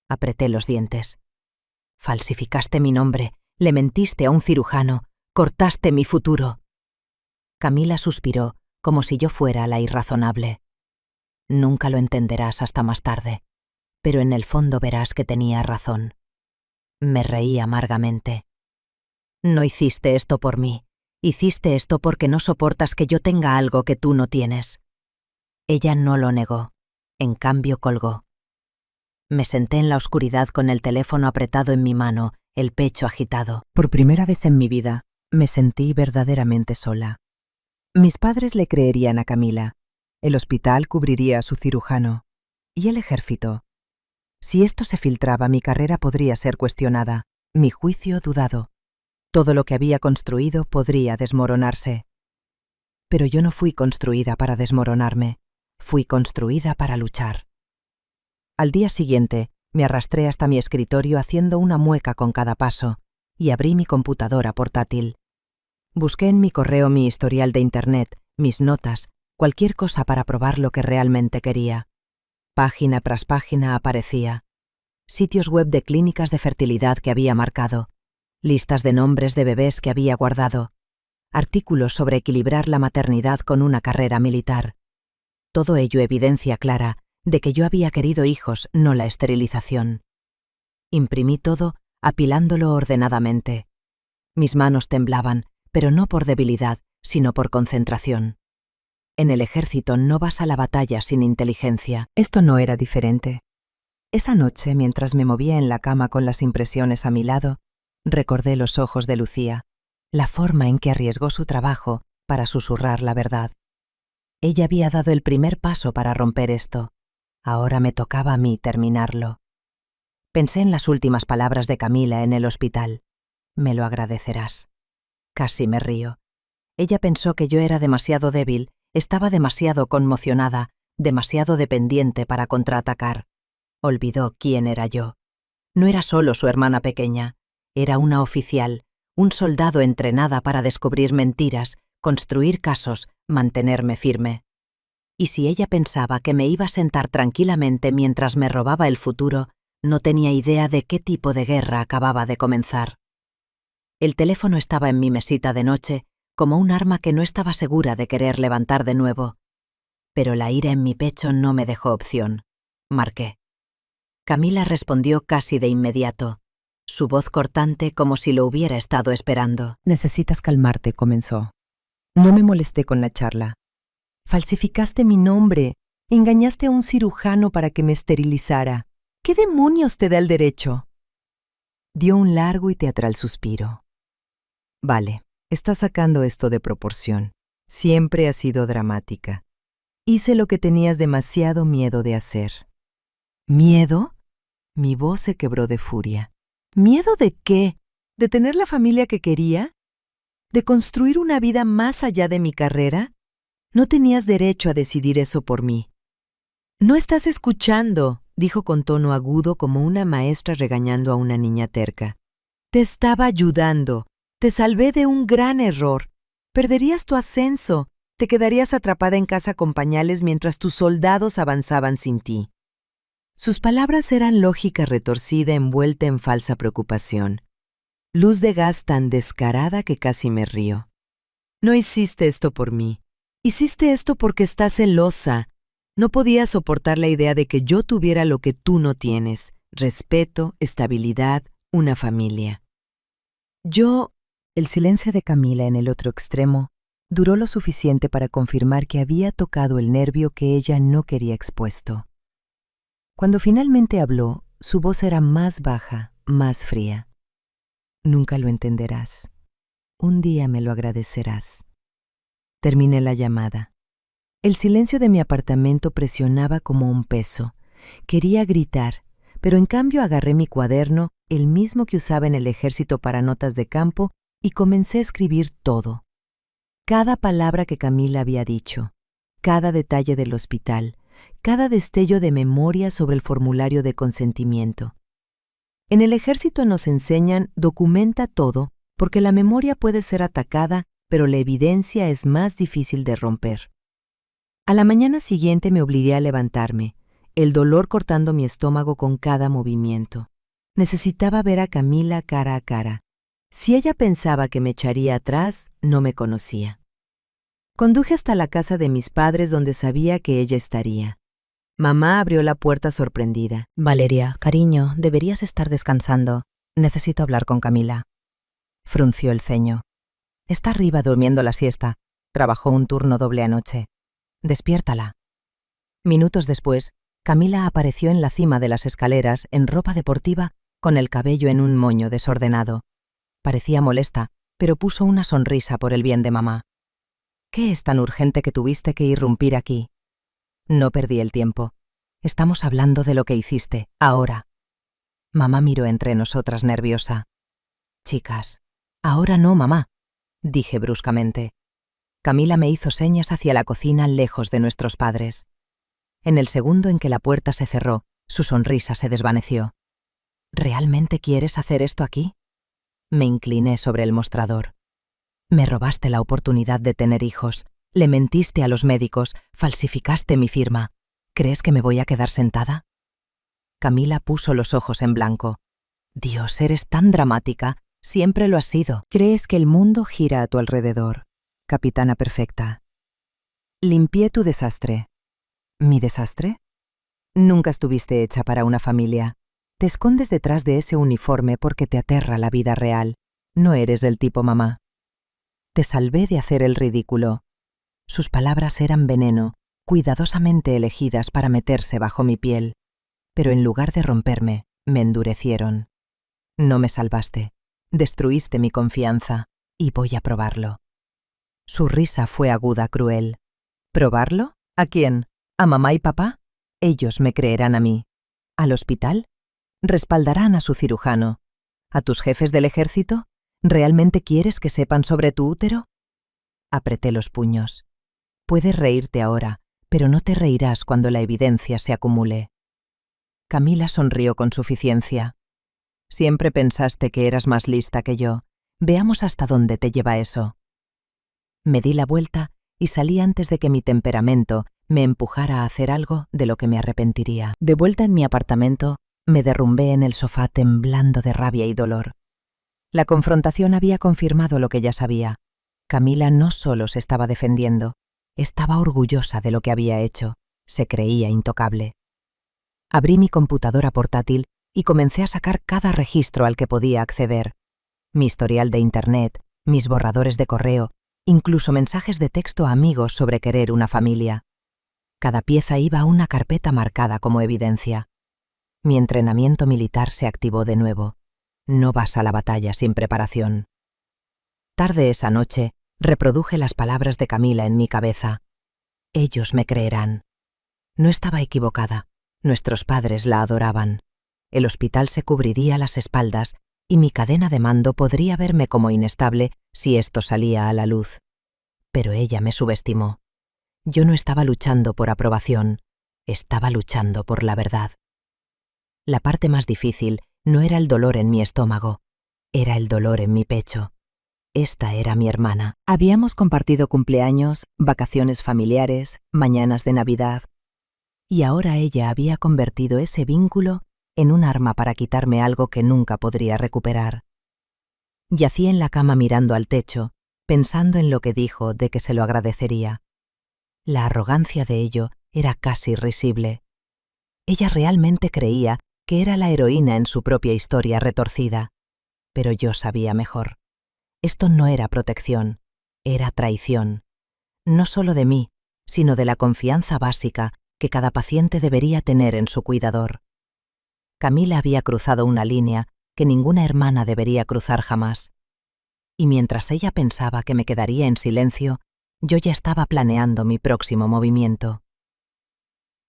Apreté los dientes. «Falsificaste mi nombre, le mentiste a un cirujano, cortaste mi futuro». Camila suspiró, como si yo fuera la irrazonable. «Nunca lo entenderás hasta más tarde, pero en el fondo verás que tenía razón». Me reí amargamente. «No hiciste esto por mí, hiciste esto porque no soportas que yo tenga algo que tú no tienes». Ella no lo negó, en cambio colgó. Me senté en la oscuridad con el teléfono apretado en mi mano, el pecho agitado. Por primera vez en mi vida, Me sentí verdaderamente sola. Mis padres le creerían a Camila. El hospital cubriría a su cirujano. ¿Y el ejército? Si esto se filtraba, mi carrera podría ser cuestionada, mi juicio dudado. Todo lo que había construido podría desmoronarse. Pero yo no fui construida para desmoronarme, fui construida para luchar. Al día siguiente, me arrastré hasta mi escritorio haciendo una mueca con cada paso y abrí mi computadora portátil. Busqué en mi correo mi historial de Internet, mis notas, cualquier cosa para probar lo que realmente quería. Página tras página aparecía. Sitios web de clínicas de fertilidad que había marcado, listas de nombres de bebés que había guardado, artículos sobre equilibrar la maternidad con una carrera militar. Todo ello evidencia clara de que yo había querido hijos, no la esterilización. Imprimí todo, apilándolo ordenadamente. Mis manos temblaban, pero no por debilidad, sino por concentración. En el ejército no vas a la batalla sin inteligencia. Esto no era diferente. Esa noche, mientras me movía en la cama con las impresiones a mi lado, recordé los ojos de Lucía, la forma en que arriesgó su trabajo para susurrar la verdad. Ella había dado el primer paso para romper esto. Ahora me tocaba a mí terminarlo. Pensé en las últimas palabras de Camila en el hospital. Me lo agradecerás. Casi me río. Ella pensó que yo era demasiado débil, estaba demasiado conmocionada, demasiado dependiente para contraatacar. Olvidó quién era yo. No era solo su hermana pequeña, era una oficial, un soldado entrenada para descubrir mentiras, construir casos, mantenerme firme. Y si ella pensaba que me iba a sentar tranquilamente mientras me robaba el futuro, no tenía idea de qué tipo de guerra acababa de comenzar. El teléfono estaba en mi mesita de noche, como un arma que no estaba segura de querer levantar de nuevo. Pero la ira en mi pecho no me dejó opción. Marqué. Camila respondió casi de inmediato, su voz cortante como si lo hubiera estado esperando.
Necesitas calmarte, comenzó. No me molesté con la charla. Falsificaste mi nombre, engañaste a un cirujano para que me esterilizara. ¿Qué demonios te da el derecho?
Dio un largo y teatral suspiro. Vale, estás sacando esto de proporción. Siempre has sido dramática. Hice lo que tenías demasiado miedo de hacer. ¿Miedo? Mi voz se quebró de furia. ¿Miedo de qué? ¿De tener la familia que quería? ¿De construir una vida más allá de mi carrera? No tenías derecho a decidir eso por mí. No estás escuchando, dijo con tono agudo como una maestra regañando a una niña terca. Te estaba ayudando. Te salvé de un gran error. Perderías tu ascenso. Te quedarías atrapada en casa con pañales mientras tus soldados avanzaban sin ti. Sus palabras eran lógica retorcida envuelta en falsa preocupación. Luz de gas tan descarada que casi me río. No hiciste esto por mí. Hiciste esto porque estás celosa. No podías soportar la idea de que yo tuviera lo que tú no tienes: respeto, estabilidad, una familia. El silencio de Camila en el otro extremo duró lo suficiente para confirmar que había tocado el nervio que ella no quería expuesto. Cuando finalmente habló, su voz era más baja, más fría. Nunca lo entenderás. Un día me lo agradecerás. Terminé la llamada. El silencio de mi apartamento presionaba como un peso. Quería gritar, pero en cambio agarré mi cuaderno, el mismo que usaba en el ejército para notas de campo, y comencé a escribir todo. Cada palabra que Camila había dicho, cada detalle del hospital, cada destello de memoria sobre el formulario de consentimiento. En el ejército nos enseñan: documenta todo, porque la memoria puede ser atacada, pero la evidencia es más difícil de romper. A la mañana siguiente me obligué a levantarme, el dolor cortando mi estómago con cada movimiento. Necesitaba ver a Camila cara a cara. Si ella pensaba que me echaría atrás, no me conocía. Conduje hasta la casa de mis padres, donde sabía que ella estaría. Mamá abrió la puerta sorprendida.
Valeria, cariño, deberías estar descansando. Necesito hablar con Camila.
Frunció el ceño. Está arriba durmiendo la siesta. Trabajó un turno doble anoche. Despiértala. Minutos después, Camila apareció en la cima de las escaleras en ropa deportiva, con el cabello en un moño desordenado. Parecía molesta,
pero puso una sonrisa por el bien de mamá. ¿Qué es tan urgente que tuviste que irrumpir aquí? No perdí el tiempo. Estamos hablando de lo que hiciste, ahora. Mamá miró entre nosotras nerviosa. Chicas, ahora no, mamá, dije bruscamente. Camila me hizo señas hacia la cocina lejos de nuestros padres. En el segundo en que la puerta se cerró, su sonrisa se desvaneció. ¿Realmente quieres hacer esto aquí? Me incliné sobre el mostrador. Me robaste la oportunidad de tener hijos, le mentiste a los médicos, falsificaste mi firma. ¿Crees que me voy a quedar sentada? Camila puso los ojos en blanco. Dios, eres tan dramática, siempre lo has sido.
Crees que el mundo gira a tu alrededor, capitana perfecta. Limpié tu desastre. ¿Mi desastre? Nunca estuviste hecha para una familia. Te escondes detrás de ese uniforme porque te aterra la vida real. No eres del tipo mamá. Te salvé de hacer el ridículo. Sus palabras eran veneno, cuidadosamente elegidas para meterse bajo mi piel. Pero en lugar de romperme, me endurecieron. No me salvaste. Destruiste mi confianza, y voy a probarlo. Su risa fue aguda, cruel. ¿Probarlo? ¿A quién? ¿A mamá y papá? Ellos me creerán a mí. ¿Al hospital? Respaldarán a su cirujano. ¿A tus jefes del ejército? ¿Realmente quieres que sepan sobre tu útero? Apreté los puños. Puedes reírte ahora, pero no te reirás cuando la evidencia se acumule. Camila sonrió con suficiencia. Siempre pensaste que eras más lista que yo. Veamos hasta dónde te lleva eso. Me di la vuelta y salí antes de que mi temperamento me empujara a hacer algo de lo que me arrepentiría. De vuelta en mi apartamento, me derrumbé en el sofá temblando de rabia y dolor. La confrontación había confirmado lo que ya sabía. Camila no solo se estaba defendiendo, estaba orgullosa de lo que había hecho, se creía intocable. Abrí mi computadora portátil y comencé a sacar cada registro al que podía acceder. Mi historial de internet, mis borradores de correo, incluso mensajes de texto a amigos sobre querer una familia. Cada pieza iba a una carpeta marcada como evidencia. Mi entrenamiento militar se activó de nuevo. No vas a la batalla sin preparación. Tarde esa noche, reproduje las palabras de Camila en mi cabeza. Ellos me creerán. No estaba equivocada. Nuestros padres la adoraban. El hospital se cubriría las espaldas y mi cadena de mando podría verme como inestable si esto salía a la luz. Pero ella me subestimó. Yo no estaba luchando por aprobación, estaba luchando por la verdad. La parte más difícil no era el dolor en mi estómago, era el dolor en mi pecho. Esta era mi hermana. Habíamos compartido cumpleaños, vacaciones familiares, mañanas de Navidad. Y ahora ella había convertido ese vínculo en un arma para quitarme algo que nunca podría recuperar. Yací en la cama mirando al techo, pensando en lo que dijo de que se lo agradecería. La arrogancia de ello era casi risible. Ella realmente creía que era la heroína en su propia historia retorcida, pero yo sabía mejor. Esto no era protección, era traición. No solo de mí, sino de la confianza básica que cada paciente debería tener en su cuidador. Camila había cruzado una línea que ninguna hermana debería cruzar jamás. Y mientras ella pensaba que me quedaría en silencio, yo ya estaba planeando mi próximo movimiento.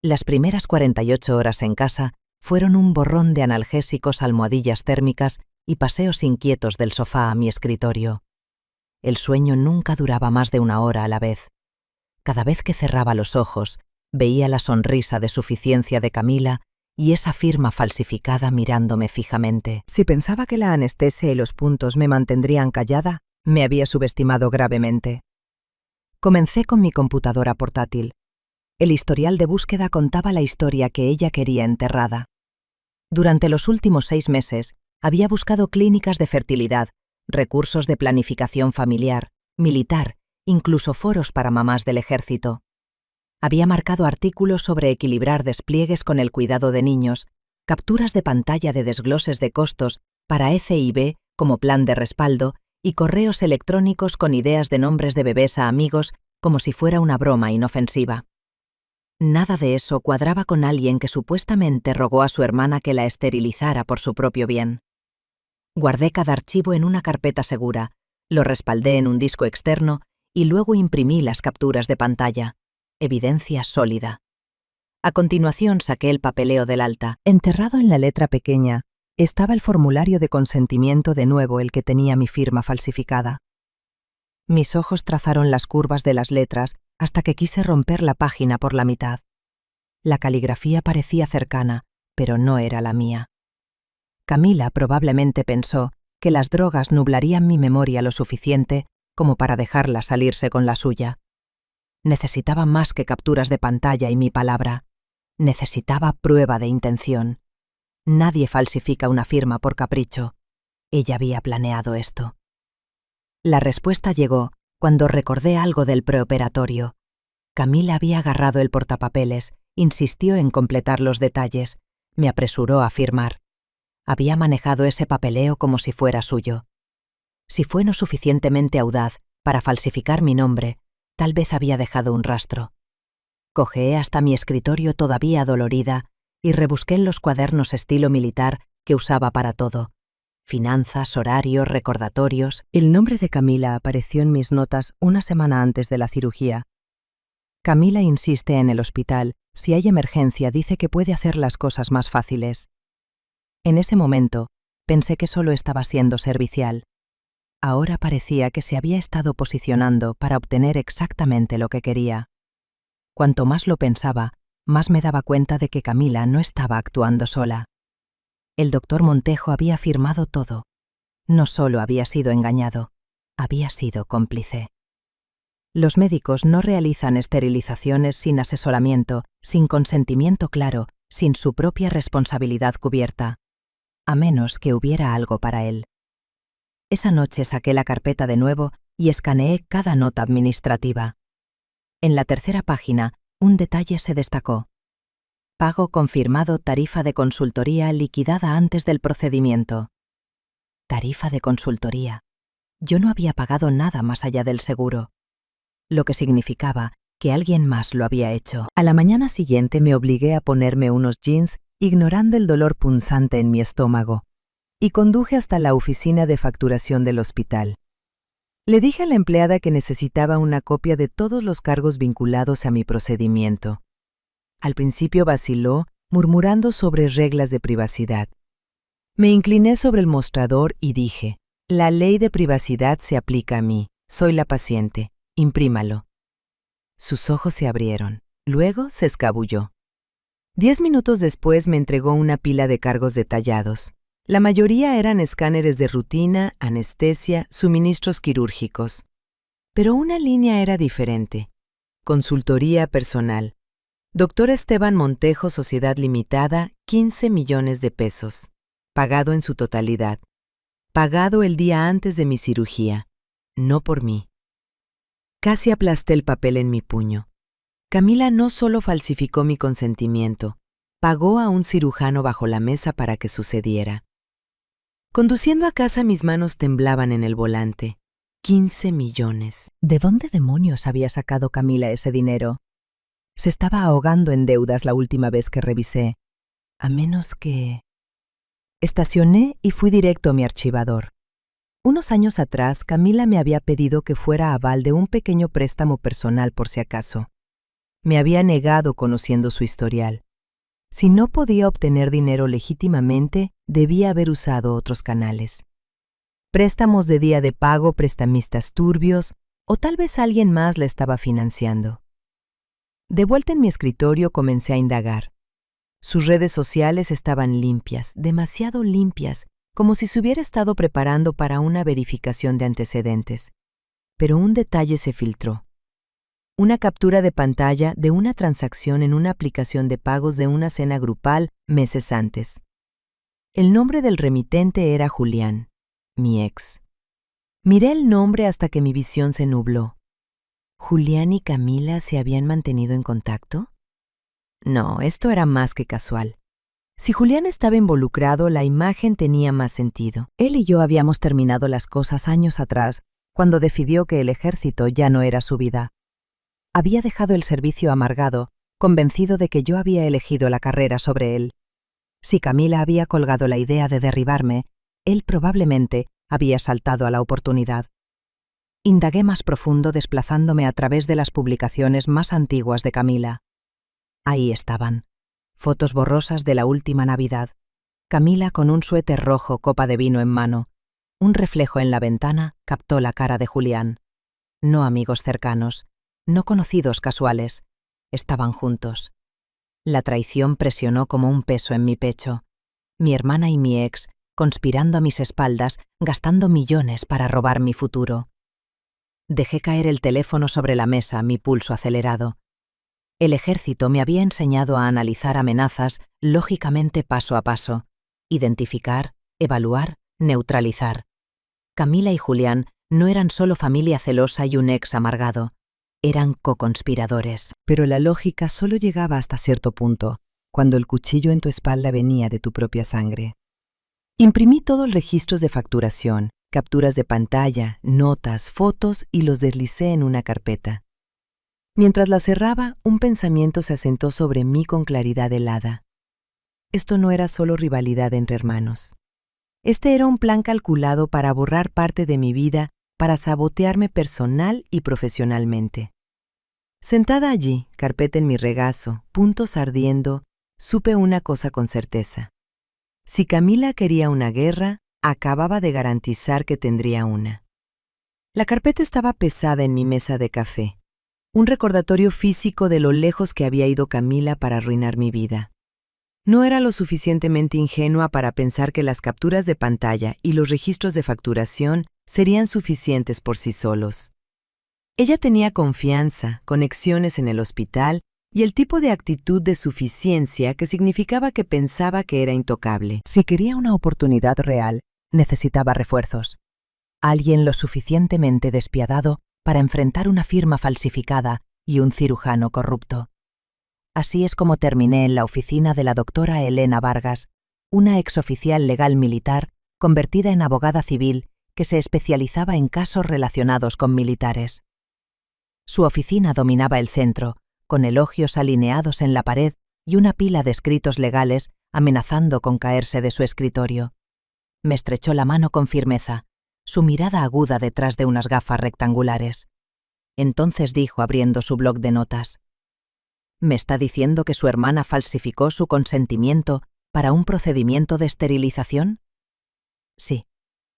Las primeras 48 horas en casa fueron un borrón de analgésicos, almohadillas térmicas y paseos inquietos del sofá a mi escritorio. El sueño nunca duraba más de 1 hora a la vez. Cada vez que cerraba los ojos, veía la sonrisa de suficiencia de Camila y esa firma falsificada mirándome fijamente. Si pensaba que la anestesia y los puntos me mantendrían callada, me había subestimado gravemente. Comencé con mi computadora portátil. El historial de búsqueda contaba la historia que ella quería enterrada. Durante los últimos 6 meses, había buscado clínicas de fertilidad, recursos de planificación familiar, militar, incluso foros para mamás del ejército. Había marcado artículos sobre equilibrar despliegues con el cuidado de niños, capturas de pantalla de desgloses de costos para ECIB como plan de respaldo y correos electrónicos con ideas de nombres de bebés a amigos como si fuera una broma inofensiva. Nada de eso cuadraba con alguien que supuestamente rogó a su hermana que la esterilizara por su propio bien. Guardé cada archivo en una carpeta segura,
Lo respaldé en un disco externo y luego imprimí las capturas de pantalla. Evidencia sólida. A continuación saqué el papeleo del alta.
Enterrado en la letra pequeña estaba el formulario de consentimiento, de nuevo el que tenía mi firma falsificada. Mis ojos trazaron las curvas de las letras hasta que quise romper la página por la mitad. La caligrafía parecía cercana, pero no era la mía. Camila probablemente pensó que las drogas nublarían mi memoria lo suficiente como para dejarla salirse con la suya. Necesitaba más que capturas de pantalla y mi palabra. Necesitaba prueba de intención. Nadie falsifica una firma por capricho. Ella había planeado esto. La respuesta llegó cuando recordé algo del preoperatorio. Camila había agarrado el portapapeles, insistió en completar los detalles, me apresuró a firmar. Había manejado ese papeleo como si fuera suyo. Si fue no suficientemente audaz para falsificar mi nombre, tal vez había dejado un rastro. Cojeé hasta mi escritorio todavía adolorida y rebusqué en los cuadernos estilo militar que usaba para todo. Finanzas, horarios, recordatorios. El nombre de Camila apareció en mis notas una semana antes de la cirugía. Camila insiste en el hospital. Si hay emergencia, dice que puede hacer las cosas más fáciles. En ese momento, pensé que solo estaba siendo servicial. Ahora parecía que se había estado posicionando para obtener exactamente lo que quería. Cuanto más lo pensaba, más me daba cuenta de que Camila no estaba actuando sola. El doctor Montejo había firmado todo. No solo había sido engañado, había sido cómplice. Los médicos no realizan esterilizaciones sin asesoramiento, sin consentimiento claro, sin su propia responsabilidad cubierta, a menos que hubiera algo para él. Esa noche saqué la carpeta de nuevo y escaneé cada nota administrativa. En la tercera página, un detalle se destacó. Pago confirmado, tarifa de consultoría liquidada antes del procedimiento. Tarifa de consultoría. Yo no había pagado nada más allá del seguro, lo que significaba que alguien más lo había hecho. A la mañana siguiente me obligué a ponerme unos jeans, ignorando el dolor punzante en mi estómago, y conduje hasta la oficina de facturación del hospital. Le dije a la empleada que necesitaba una copia de todos los cargos vinculados a mi procedimiento. Al principio vaciló, murmurando sobre reglas de privacidad. Me incliné sobre el mostrador y dije: la ley de privacidad se aplica a mí. Soy la paciente. Imprímalo. Sus ojos se abrieron. Luego se escabulló. 10 minutos después me entregó una pila de cargos detallados. La mayoría eran escáneres de rutina, anestesia, suministros quirúrgicos. Pero una línea era diferente. Consultoría personal. Dr. Esteban Montejo, Sociedad Limitada, 15 millones de pesos. Pagado en su totalidad. Pagado el día antes de mi cirugía. No por mí. Casi aplasté el papel en mi puño. Camila no solo falsificó mi consentimiento, pagó a un cirujano bajo la mesa para que sucediera. Conduciendo a casa, mis manos temblaban en el volante. 15 millones. ¿De dónde demonios había sacado Camila ese dinero? Se estaba ahogando en deudas la última vez que revisé. A menos que... Estacioné y fui directo a mi archivador. Unos años atrás, Camila me había pedido que fuera aval de un pequeño préstamo personal por si acaso. Me había negado conociendo su historial. Si no podía obtener dinero legítimamente, debía haber usado otros canales. Préstamos de día de pago, prestamistas turbios, o tal vez alguien más la estaba financiando. De vuelta en mi escritorio comencé a indagar. Sus redes sociales estaban limpias, demasiado limpias, como si se hubiera estado preparando para una verificación de antecedentes. Pero un detalle se filtró. Una captura de pantalla de una transacción en una aplicación de pagos de una cena grupal meses antes. El nombre del remitente era Julián, mi ex. Miré el nombre hasta que mi visión se nubló. ¿Julián y Camila se habían mantenido en contacto? No, esto era más que casual. Si Julián estaba involucrado, la imagen tenía más sentido. Él y yo habíamos terminado las cosas años atrás, cuando decidió que el ejército ya no era su vida. Había dejado el servicio amargado, convencido de que yo había elegido la carrera sobre él. Si Camila había colgado la idea de derribarme, él probablemente había saltado a la oportunidad.
Indagué más profundo desplazándome a través de las publicaciones más antiguas de Camila. Ahí estaban, fotos borrosas de la última Navidad. Camila con un suéter rojo, copa de vino en mano. Un reflejo en la ventana captó la cara de Julián. No amigos cercanos, no conocidos casuales. Estaban juntos. La traición presionó como un peso en mi pecho. Mi hermana y mi ex, conspirando a mis espaldas, gastando millones para robar mi futuro. Dejé caer el teléfono sobre la mesa, mi pulso acelerado. El ejército me había enseñado a analizar amenazas lógicamente paso a paso, identificar, evaluar, neutralizar. Camila y Julián no eran solo familia celosa y un ex amargado, eran coconspiradores.
Pero la lógica solo llegaba hasta cierto punto, cuando el cuchillo en tu espalda venía de tu propia sangre. Imprimí todos los registros de facturación, capturas de pantalla, notas, fotos y los deslicé en una carpeta. Mientras la cerraba, un pensamiento se asentó sobre mí con claridad helada. Esto no era solo rivalidad entre hermanos. Este era un plan calculado para borrar parte de mi vida, para sabotearme personal y profesionalmente. Sentada allí, carpeta en mi regazo, puntos ardiendo, supe una cosa con certeza. Si Camila quería una guerra, acababa de garantizar que tendría una. La carpeta estaba pesada en mi mesa de café, un recordatorio físico de lo lejos que había ido Camila para arruinar mi vida. No era lo suficientemente ingenua para pensar que las capturas de pantalla y los registros de facturación serían suficientes por sí solos. Ella tenía confianza, conexiones en el hospital y el tipo de actitud de suficiencia que significaba que pensaba que era intocable. Si quería una oportunidad real, necesitaba refuerzos. Alguien lo suficientemente despiadado para enfrentar una firma falsificada y un cirujano corrupto. Así es como terminé en la oficina de la doctora Elena Vargas, una exoficial legal militar convertida en abogada civil que se especializaba en casos relacionados con militares. Su oficina dominaba el centro, con elogios alineados en la pared y una pila de escritos legales amenazando con caerse de su escritorio. Me estrechó la mano con firmeza, su mirada aguda detrás de unas gafas rectangulares. Entonces dijo abriendo su bloc de notas: ¿Me está diciendo que su hermana falsificó su consentimiento para un procedimiento de esterilización? Sí.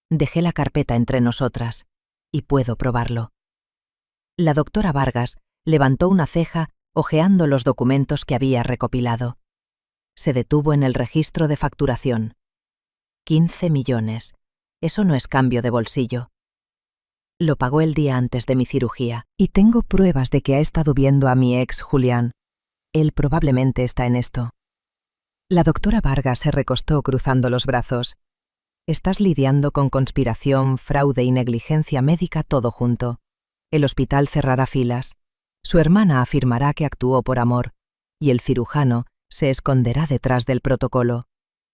Dejé la carpeta entre nosotras, y puedo probarlo. La doctora Vargas levantó una ceja hojeando los documentos que había recopilado. Se detuvo en el registro de facturación. 15 millones. Eso no es cambio de bolsillo. Lo pagó el día antes de mi cirugía. Y tengo pruebas de que ha estado viendo a mi ex Julián. Él probablemente está en esto. La doctora Vargas se recostó cruzando los brazos. Estás lidiando con conspiración, fraude y negligencia médica todo junto. El hospital cerrará filas. Su hermana afirmará que actuó por amor, y el cirujano se esconderá detrás del protocolo.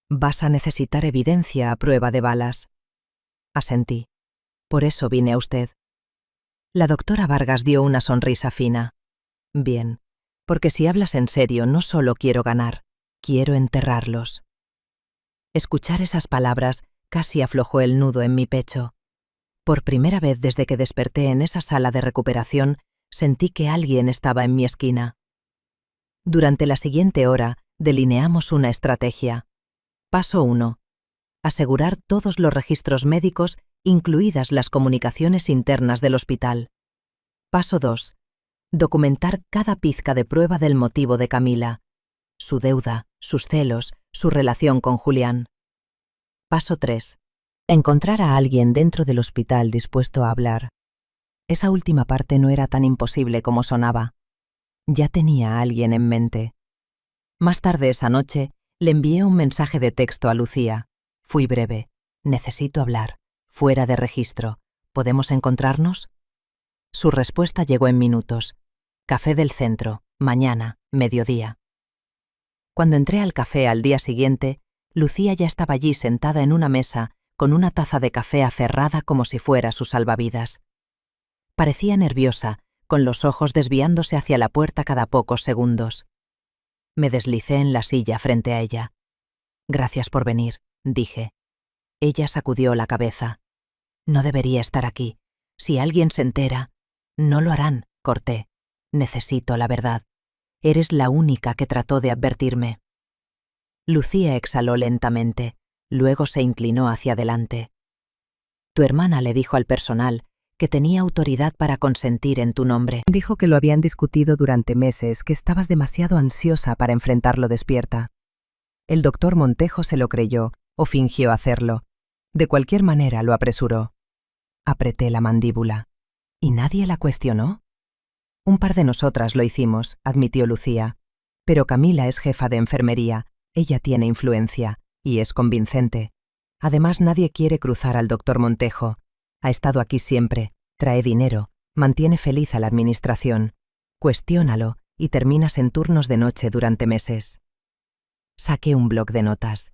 Vas a necesitar evidencia a prueba de balas. Asentí. Por eso vine a usted. La doctora Vargas dio una sonrisa fina. Bien, porque si hablas en serio, no solo quiero ganar, quiero enterrarlos. Escuchar esas palabras casi aflojó el nudo en mi pecho. Por primera vez desde que desperté en esa sala de recuperación, sentí que alguien estaba en mi esquina. Durante la siguiente hora, delineamos una estrategia. Paso 1. Asegurar todos los registros médicos, incluidas las comunicaciones internas del hospital. Paso 2. Documentar cada pizca de prueba del motivo de Camila, su deuda, sus celos, su relación con Julián. Paso 3. Encontrar a alguien dentro del hospital dispuesto a hablar. Esa última parte no era tan imposible como sonaba. Ya tenía a alguien en mente. Más tarde esa noche, le envié un mensaje de texto a Lucía. Fui breve. Necesito hablar. Fuera de registro. ¿Podemos encontrarnos? Su respuesta llegó en minutos. Café del centro. Mañana, mediodía. Cuando entré al café al día siguiente, Lucía ya estaba allí sentada en una mesa con una taza de café aferrada como si fuera su salvavidas. Parecía nerviosa, con los ojos desviándose hacia la puerta cada pocos segundos. Me deslicé en la silla frente a ella. Gracias por venir, dije. Ella sacudió la cabeza. No debería estar aquí.
Si alguien se entera. No lo harán, corté. Necesito la verdad. Eres la única que trató de advertirme. Lucía exhaló lentamente, luego se inclinó hacia adelante. Tu hermana le dijo al personal que tenía autoridad para consentir en tu nombre.
Dijo que lo habían discutido durante meses, que estabas demasiado ansiosa para enfrentarlo despierta. El doctor Montejo se lo creyó, o fingió hacerlo. De cualquier manera lo apresuró. Apreté la mandíbula. ¿Y nadie la cuestionó? Un par de nosotras lo hicimos, admitió Lucía. Pero Camila es jefa de enfermería, ella tiene influencia, y es convincente. Además, nadie quiere cruzar al doctor Montejo. Ha estado aquí siempre, trae dinero, mantiene feliz a la administración. Cuestiónalo y terminas en turnos de noche durante meses. Saqué un bloc de notas.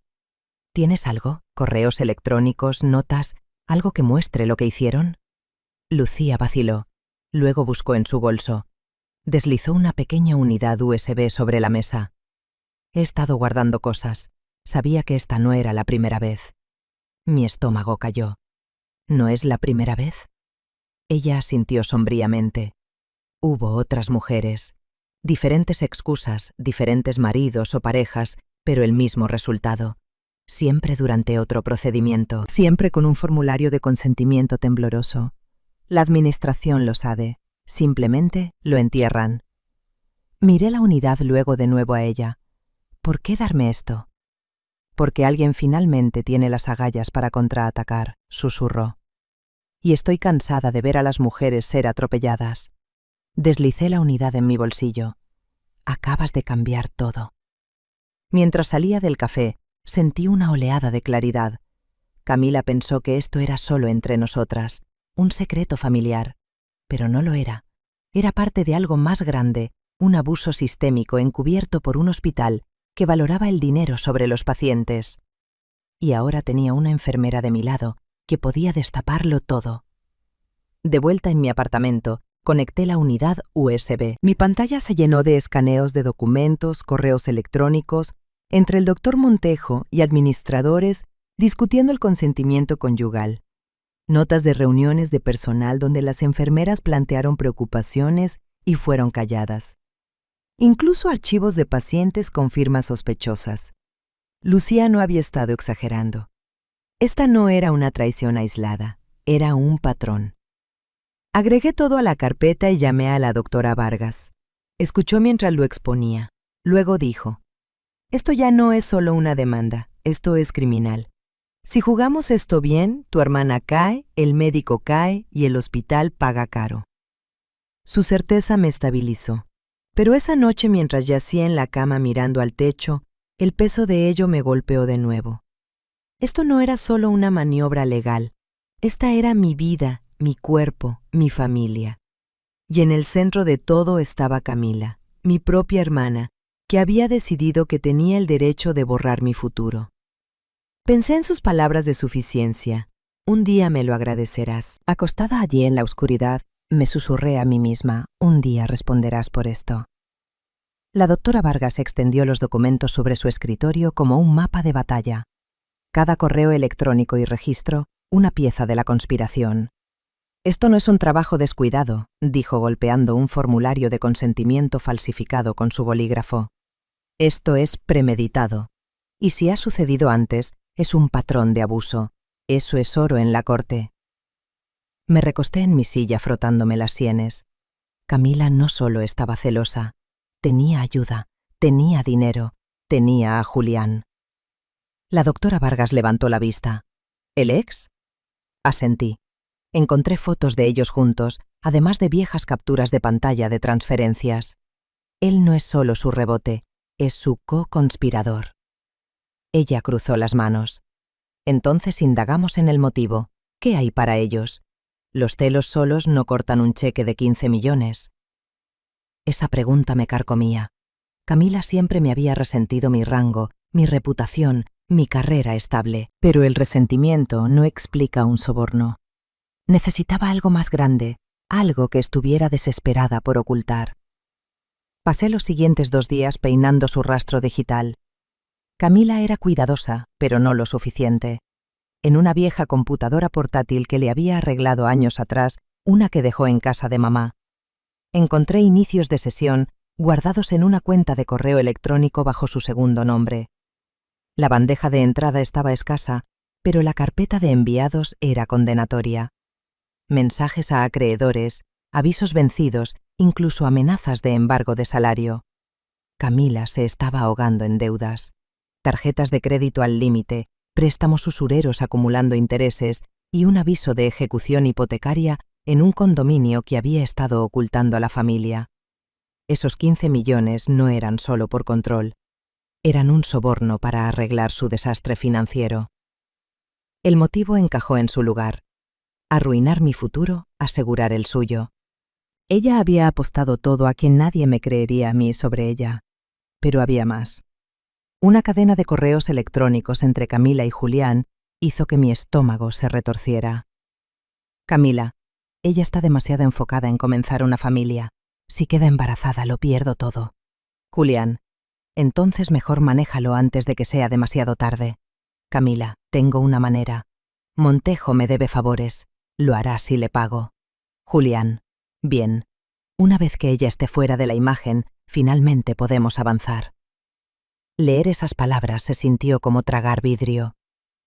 ¿Tienes algo? ¿Correos electrónicos, notas, algo que muestre lo que hicieron? Lucía vaciló. Luego buscó en su bolso. Deslizó una pequeña unidad USB sobre la mesa. He estado guardando cosas. Sabía que esta no era la primera vez. Mi estómago cayó. ¿No es la primera vez? Ella asintió sombríamente. Hubo otras mujeres. Diferentes excusas, diferentes maridos o parejas, pero el mismo resultado. Siempre durante otro procedimiento. Siempre con un formulario de consentimiento tembloroso. La administración lo sabe. Simplemente lo entierran. Miré la unidad luego de nuevo a ella. ¿Por qué darme esto? Porque alguien finalmente tiene las agallas para contraatacar, susurró. Y estoy cansada de ver a las mujeres ser atropelladas. Deslicé la unidad en mi bolsillo. Acabas de cambiar todo. Mientras salía del café, sentí una oleada de claridad. Camila pensó que esto era solo entre nosotras, un secreto familiar. Pero no lo era. Era parte de algo más grande, un abuso sistémico encubierto por un hospital que valoraba el dinero sobre los pacientes. Y ahora tenía una enfermera de mi lado que podía destaparlo todo. De vuelta en mi apartamento, conecté la unidad USB. Mi pantalla se llenó de escaneos de documentos, correos electrónicos, entre el doctor Montejo y administradores discutiendo el consentimiento conyugal. Notas de reuniones de personal donde las enfermeras plantearon preocupaciones y fueron calladas. Incluso archivos de pacientes con firmas sospechosas. Lucía no había estado exagerando. Esta no era una traición aislada, era un patrón. Agregué todo a la carpeta y llamé a la doctora Vargas. Escuchó mientras lo exponía. Luego dijo, «Esto ya no es solo una demanda, esto es criminal. Si jugamos esto bien, tu hermana cae, el médico cae y el hospital paga caro». Su certeza me estabilizó. Pero esa noche, mientras yacía en la cama mirando al techo, el peso de ello me golpeó de nuevo. Esto no era solo una maniobra legal. Esta era mi vida, mi cuerpo, mi familia. Y en el centro de todo estaba Camila, mi propia hermana, que había decidido que tenía el derecho de borrar mi futuro. Pensé en sus palabras de suficiencia. Un día me lo agradecerás. Acostada allí en la oscuridad, me susurré a mí misma, un día responderás por esto. La doctora Vargas extendió los documentos sobre su escritorio como un mapa de batalla. Cada correo electrónico y registro, una pieza de la conspiración. Esto no es un trabajo descuidado, dijo golpeando un formulario de consentimiento falsificado con su bolígrafo. Esto es premeditado. Y si ha sucedido antes, es un patrón de abuso. Eso es oro en la corte. Me recosté en mi silla frotándome las sienes. Camila no solo estaba celosa, tenía ayuda, tenía dinero, tenía a Julián. La doctora Vargas levantó la vista. ¿El ex? Asentí. Encontré fotos de ellos juntos, además de viejas capturas de pantalla de transferencias. Él no es solo su rebote, es su co-conspirador. Ella cruzó las manos. Entonces indagamos en el motivo. ¿Qué hay para ellos? Los celos solos no cortan un cheque de 15 millones. Esa pregunta me carcomía. Camila siempre me había resentido mi rango, mi reputación, mi carrera estable. Pero el resentimiento no explica un soborno. Necesitaba algo más grande, algo que estuviera desesperada por ocultar. Pasé los siguientes 2 días peinando su rastro digital. Camila era cuidadosa, pero no lo suficiente. En una vieja computadora portátil que le había arreglado años atrás,
una que dejó en casa de mamá. Encontré inicios de sesión guardados en una cuenta de correo electrónico bajo su segundo nombre. La bandeja de entrada estaba escasa, pero la carpeta de enviados era condenatoria. Mensajes a acreedores, avisos vencidos, incluso amenazas de embargo de salario. Camila se estaba ahogando en deudas. Tarjetas de crédito al límite, préstamos usureros acumulando intereses y un aviso de ejecución hipotecaria en un condominio que había estado ocultando a la familia. Esos 15 millones no eran solo por control. Eran un soborno para arreglar su desastre financiero. El motivo encajó en su lugar. Arruinar mi futuro, asegurar el suyo.
Ella había apostado todo a que nadie me creería a mí sobre ella. Pero había más. Una cadena de correos electrónicos entre Camila y Julián hizo que mi estómago se retorciera. Camila, ella está demasiado enfocada en comenzar una familia. Si queda embarazada, lo pierdo todo. Julián, entonces mejor manéjalo antes de que sea demasiado tarde. Camila, tengo una manera. Montejo me debe favores. Lo hará si le pago. Julián, bien. Una vez que ella esté fuera de la imagen, finalmente podemos avanzar. Leer esas palabras se sintió como tragar vidrio.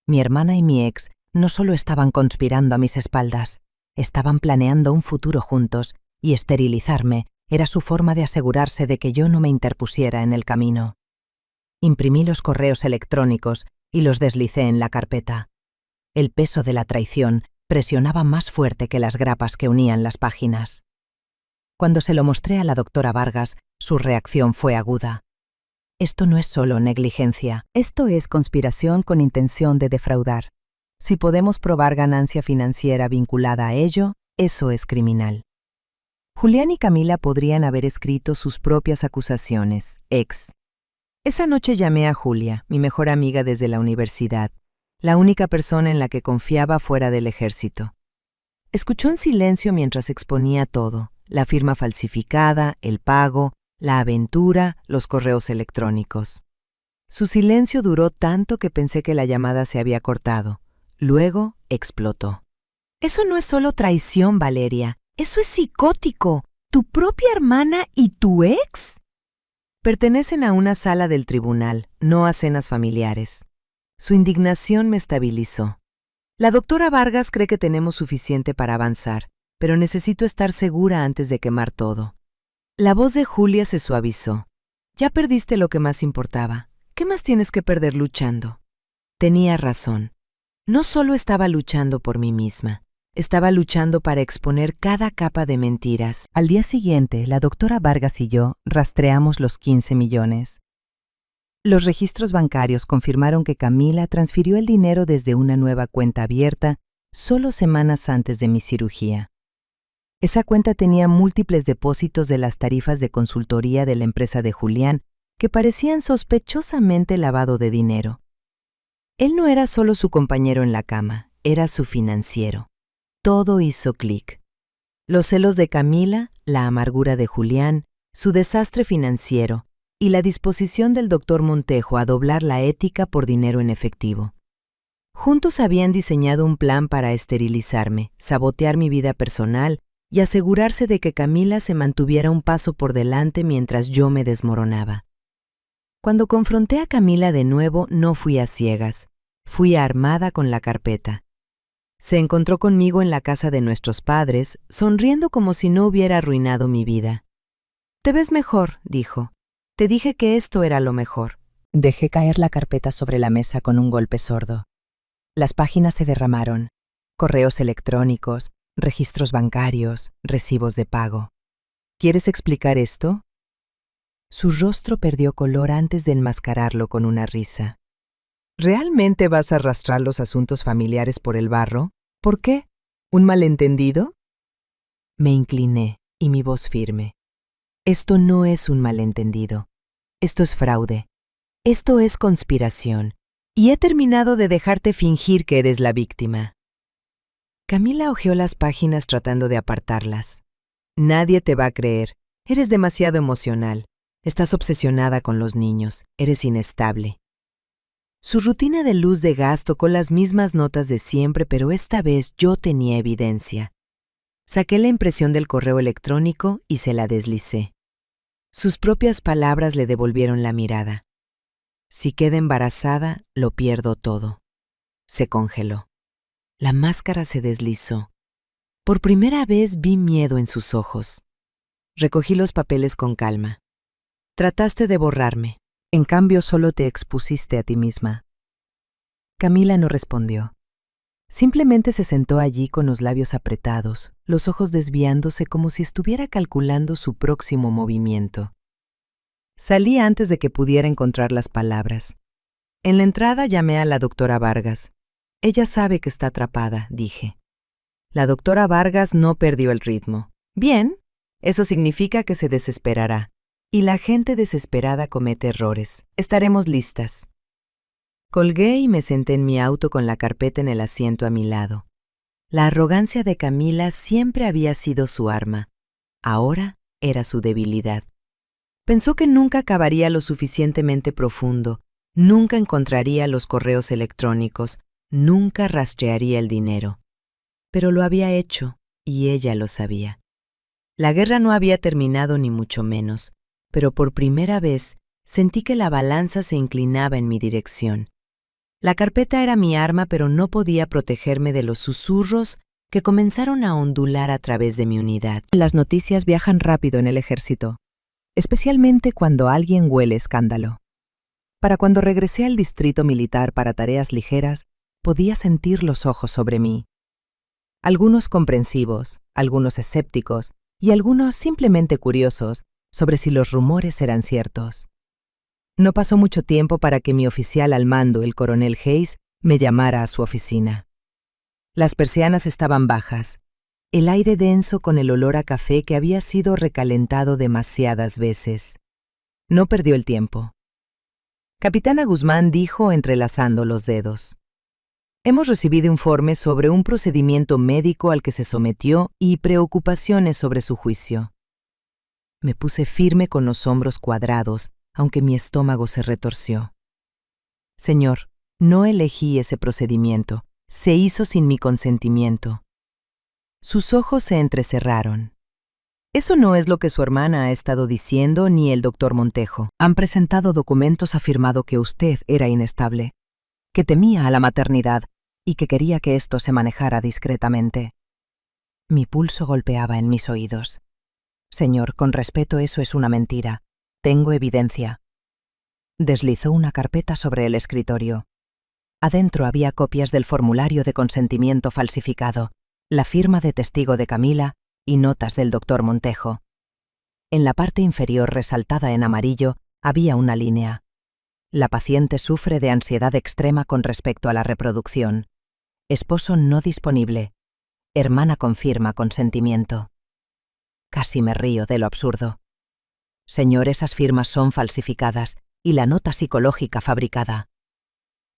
Mi hermana y mi ex no solo estaban conspirando a mis espaldas, estaban planeando un futuro juntos y esterilizarme era su forma de asegurarse de que yo no me interpusiera en el camino. Imprimí los correos electrónicos y los deslicé en la carpeta. El peso de la traición presionaba más fuerte que las grapas que unían las páginas. Cuando se lo mostré a la doctora Vargas, su reacción fue aguda. Esto no es solo negligencia. Esto es conspiración con intención de defraudar. Si podemos probar ganancia financiera vinculada a ello, eso es criminal. Julián y Camila podrían haber escrito sus propias acusaciones. Esa noche llamé a Julia, mi mejor amiga desde la universidad, la única persona en la que confiaba fuera del ejército. Escuchó en silencio mientras exponía todo, la firma falsificada, el pago, la aventura, los correos electrónicos. Su silencio duró tanto que pensé que la llamada se había cortado. Luego explotó. Eso no es solo traición, Valeria. Eso es psicótico. ¿Tu propia hermana y tu ex? Pertenecen a una sala del tribunal, no a cenas familiares. Su indignación me estabilizó. La doctora Vargas cree que tenemos suficiente para avanzar, pero necesito estar segura antes de quemar todo. La voz de Julia se suavizó. Ya perdiste lo que más importaba. ¿Qué más tienes que perder luchando? Tenía razón. No solo estaba luchando por mí misma, estaba luchando para exponer cada capa de mentiras. Al día siguiente, la doctora Vargas y yo rastreamos los 15 millones. Los registros bancarios confirmaron que Camila transfirió el dinero desde una nueva cuenta abierta solo semanas antes de mi cirugía. Esa cuenta tenía múltiples depósitos de las tarifas de consultoría de la empresa de Julián que parecían sospechosamente lavado de dinero. Él no era solo su compañero en la cama, era su financiero. Todo hizo clic. Los celos de Camila, la amargura de Julián, su desastre financiero y la disposición del doctor Montejo a doblar la ética por dinero en efectivo. Juntos habían diseñado un plan para esterilizarme, sabotear mi vida personal y asegurarse de que Camila se mantuviera un paso por delante mientras yo me desmoronaba. Cuando confronté a Camila de nuevo, no fui a ciegas, fui armada con la carpeta. Se encontró conmigo en la casa de nuestros padres, sonriendo como si no hubiera arruinado mi vida. «Te ves mejor», dijo. «Te dije que esto era lo mejor». Dejé caer la carpeta sobre la mesa con un golpe sordo. Las páginas se derramaron. Correos electrónicos, registros bancarios, recibos de pago. «¿Quieres explicar esto?» Su rostro perdió color antes de enmascararlo con una risa. ¿Realmente vas a arrastrar los asuntos familiares por el barro? ¿Por qué? ¿Un malentendido? Me incliné y mi voz firme. Esto no es un malentendido. Esto es fraude. Esto es conspiración. Y he terminado de dejarte fingir que eres la víctima. Camila hojeó las páginas tratando de apartarlas. Nadie te va a creer. Eres demasiado emocional. Estás obsesionada con los niños. Eres inestable. Su rutina de luz de gas tocó las mismas notas de siempre, pero esta vez yo tenía evidencia.
Saqué la impresión del correo electrónico y se la deslicé. Sus propias palabras le devolvieron la mirada. Si queda embarazada, lo pierdo todo. Se congeló. La máscara se deslizó. Por primera vez vi miedo en sus ojos. Recogí los papeles con calma. Trataste de borrarme.
En cambio, solo te expusiste a ti misma.
Camila no respondió. Simplemente se sentó allí con los labios apretados, los ojos desviándose como si estuviera calculando su próximo movimiento. Salí antes de que pudiera encontrar las palabras. En la entrada llamé a la doctora Vargas. Ella sabe que está atrapada, dije. La doctora Vargas no perdió el ritmo. Bien, eso significa que se desesperará. Y la gente desesperada comete errores. Estaremos listas. Colgué y me senté en mi auto con la carpeta en el asiento a mi lado. La arrogancia de Camila siempre había sido su arma. Ahora era su debilidad. Pensó que nunca acabaría lo suficientemente profundo, nunca encontraría los correos electrónicos, nunca rastrearía el dinero. Pero lo había hecho, y ella lo sabía. La guerra no había terminado ni mucho menos, pero por primera vez sentí que la balanza se inclinaba en mi dirección. La carpeta era mi arma, pero no podía protegerme de los susurros que comenzaron a ondular a través de mi unidad.
Las noticias viajan rápido en el ejército, especialmente cuando alguien huele escándalo. Para cuando regresé al distrito militar para tareas ligeras, podía sentir los ojos sobre mí. Algunos comprensivos, algunos escépticos y algunos simplemente curiosos sobre si los rumores eran ciertos. No pasó mucho tiempo para que mi oficial al mando, el coronel Hayes, me llamara a su oficina. Las persianas estaban bajas, el aire denso con el olor a café que había sido recalentado demasiadas veces. No perdió el tiempo. Capitana Guzmán dijo entrelazando los dedos. Hemos recibido informes sobre un procedimiento médico al que se sometió y preocupaciones sobre su juicio. Me puse firme con los hombros cuadrados, aunque mi estómago se retorció. Señor, no elegí ese procedimiento. Se hizo sin mi consentimiento. Sus ojos se entrecerraron. Eso no es lo que su hermana ha estado diciendo ni el doctor Montejo. Han presentado documentos afirmando que usted era inestable, que temía a la maternidad y que quería que esto se manejara discretamente. Mi pulso golpeaba en mis oídos. Señor, con respeto, eso es una mentira. Tengo evidencia. Deslizó una carpeta sobre el escritorio. Adentro había copias del formulario de consentimiento falsificado, la firma de testigo de Camila y notas del doctor Montejo. En la parte inferior, resaltada en amarillo, había una línea. La paciente sufre de ansiedad extrema con respecto a la reproducción. Esposo no disponible. Hermana confirma consentimiento. Casi me río de lo absurdo. Señor, esas firmas son falsificadas y la nota psicológica fabricada.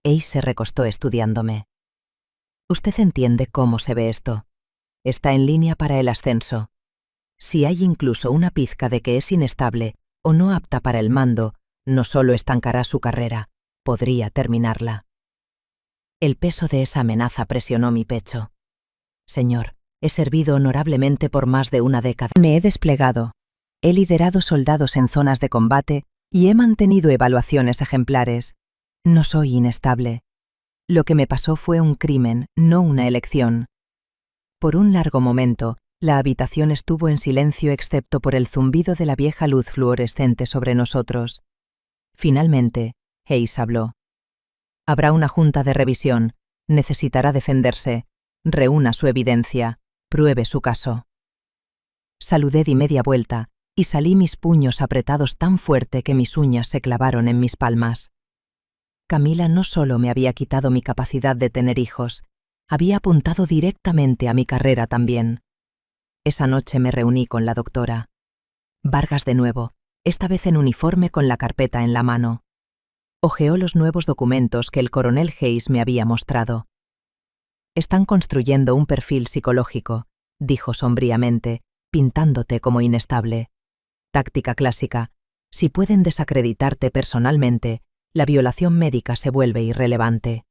Ace se recostó estudiándome. Usted entiende cómo se ve esto. Está en línea para el ascenso. Si hay incluso una pizca de que es inestable o no apta para el mando, no solo estancará su carrera, podría terminarla. El peso de esa amenaza presionó mi pecho. Señor, he servido honorablemente por más de una década. Me he desplegado. He liderado soldados en zonas de combate y he mantenido evaluaciones ejemplares. No soy inestable. Lo que me pasó fue un crimen, no una elección. Por un largo momento, la habitación estuvo en silencio excepto por el zumbido de la vieja luz fluorescente sobre nosotros. Finalmente, Hayes habló. Habrá una junta de revisión. Necesitará defenderse. Reúna su evidencia. Pruebe su caso. Saludé de media vuelta y salí mis puños apretados tan fuerte que mis uñas se clavaron en mis palmas. Camila no solo me había quitado mi capacidad de tener hijos, había apuntado directamente a mi carrera también. Esa noche me reuní con la doctora. Vargas de nuevo, esta vez en uniforme con la carpeta en la mano. Hojeó los nuevos documentos que el coronel Hayes me había mostrado. Están construyendo un perfil psicológico, dijo sombríamente, pintándote como inestable. Táctica clásica. Si pueden desacreditarte personalmente, la violación médica se vuelve irrelevante.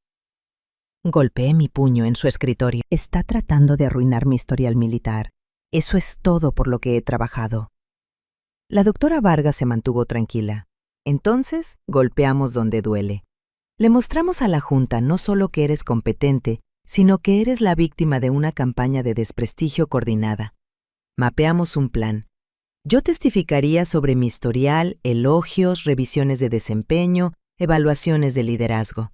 Golpeé mi puño en su escritorio. Está tratando de arruinar mi historial militar Eso es todo por lo que he trabajado. La doctora Vargas se mantuvo tranquila. Entonces, golpeamos donde duele. Le mostramos a la Junta no solo que eres competente, sino que eres la víctima de una campaña de desprestigio coordinada. Mapeamos un plan. Yo testificaría sobre mi historial, elogios, revisiones de desempeño, evaluaciones de liderazgo.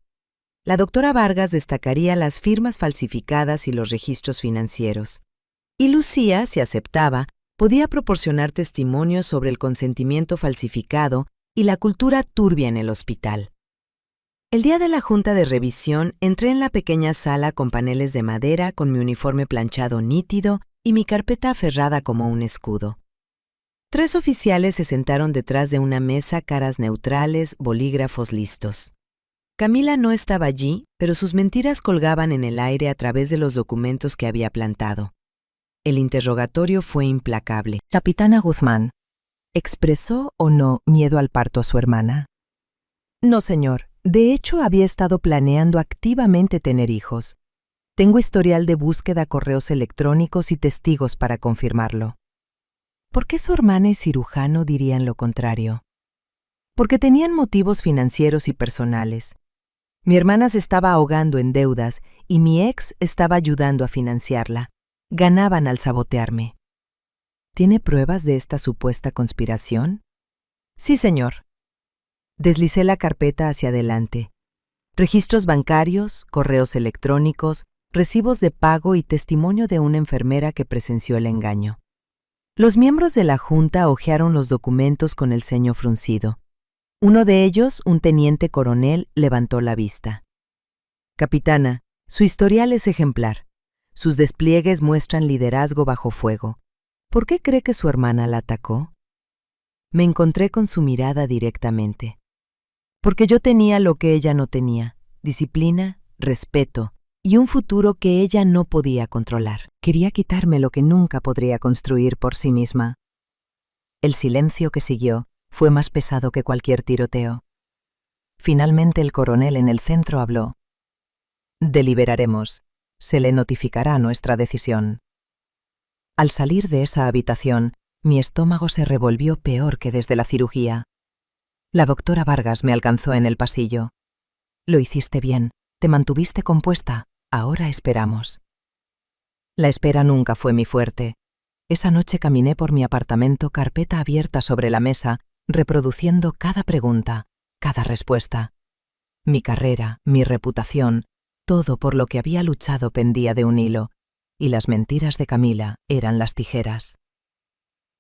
La doctora Vargas destacaría las firmas falsificadas y los registros financieros. Y Lucía, si aceptaba, podía proporcionar testimonios sobre el consentimiento falsificado y la cultura turbia en el hospital. El día de la junta de revisión entré en la pequeña sala con paneles de madera con mi uniforme planchado nítido y mi carpeta aferrada como un escudo. 3 oficiales se sentaron detrás de una mesa, caras neutrales, bolígrafos listos. Camila no estaba allí, pero sus mentiras colgaban en el aire a través de los documentos que había plantado. El interrogatorio fue implacable.
Capitana Guzmán, ¿expresó o no miedo al parto a su hermana? No, señor. De hecho, había estado planeando activamente tener hijos. Tengo historial de búsqueda, correos electrónicos y testigos para confirmarlo. ¿Por qué su hermana y cirujano dirían lo contrario? Porque tenían motivos financieros y personales. Mi hermana se estaba ahogando en deudas y mi ex estaba ayudando a financiarla. Ganaban al sabotearme. ¿Tiene pruebas de esta supuesta conspiración? Sí, señor. Deslicé la carpeta hacia adelante. Registros bancarios, correos electrónicos, recibos de pago y testimonio de una enfermera que presenció el engaño. Los miembros de la junta hojearon los documentos con el ceño fruncido. Uno de ellos, un teniente coronel, levantó la vista. Capitana, su historial es ejemplar. Sus despliegues muestran liderazgo bajo fuego. ¿Por qué cree que su hermana la atacó? Me encontré con su mirada directamente. Porque yo tenía lo que ella no tenía, disciplina, respeto y un futuro que ella no podía controlar. Quería quitarme lo que nunca podría construir por sí misma. El silencio que siguió fue más pesado que cualquier tiroteo. Finalmente el coronel en el centro habló. Deliberaremos. Se le notificará nuestra decisión. Al salir de esa habitación, mi estómago se revolvió peor que desde la cirugía. La doctora Vargas me alcanzó en el pasillo. Lo hiciste bien, te mantuviste compuesta, ahora esperamos. La espera nunca fue mi fuerte. Esa noche caminé por mi apartamento, carpeta abierta sobre la mesa, reproduciendo cada pregunta, cada respuesta. Mi carrera, mi reputación, todo por lo que había luchado pendía de un hilo, y las mentiras de Camila eran las tijeras.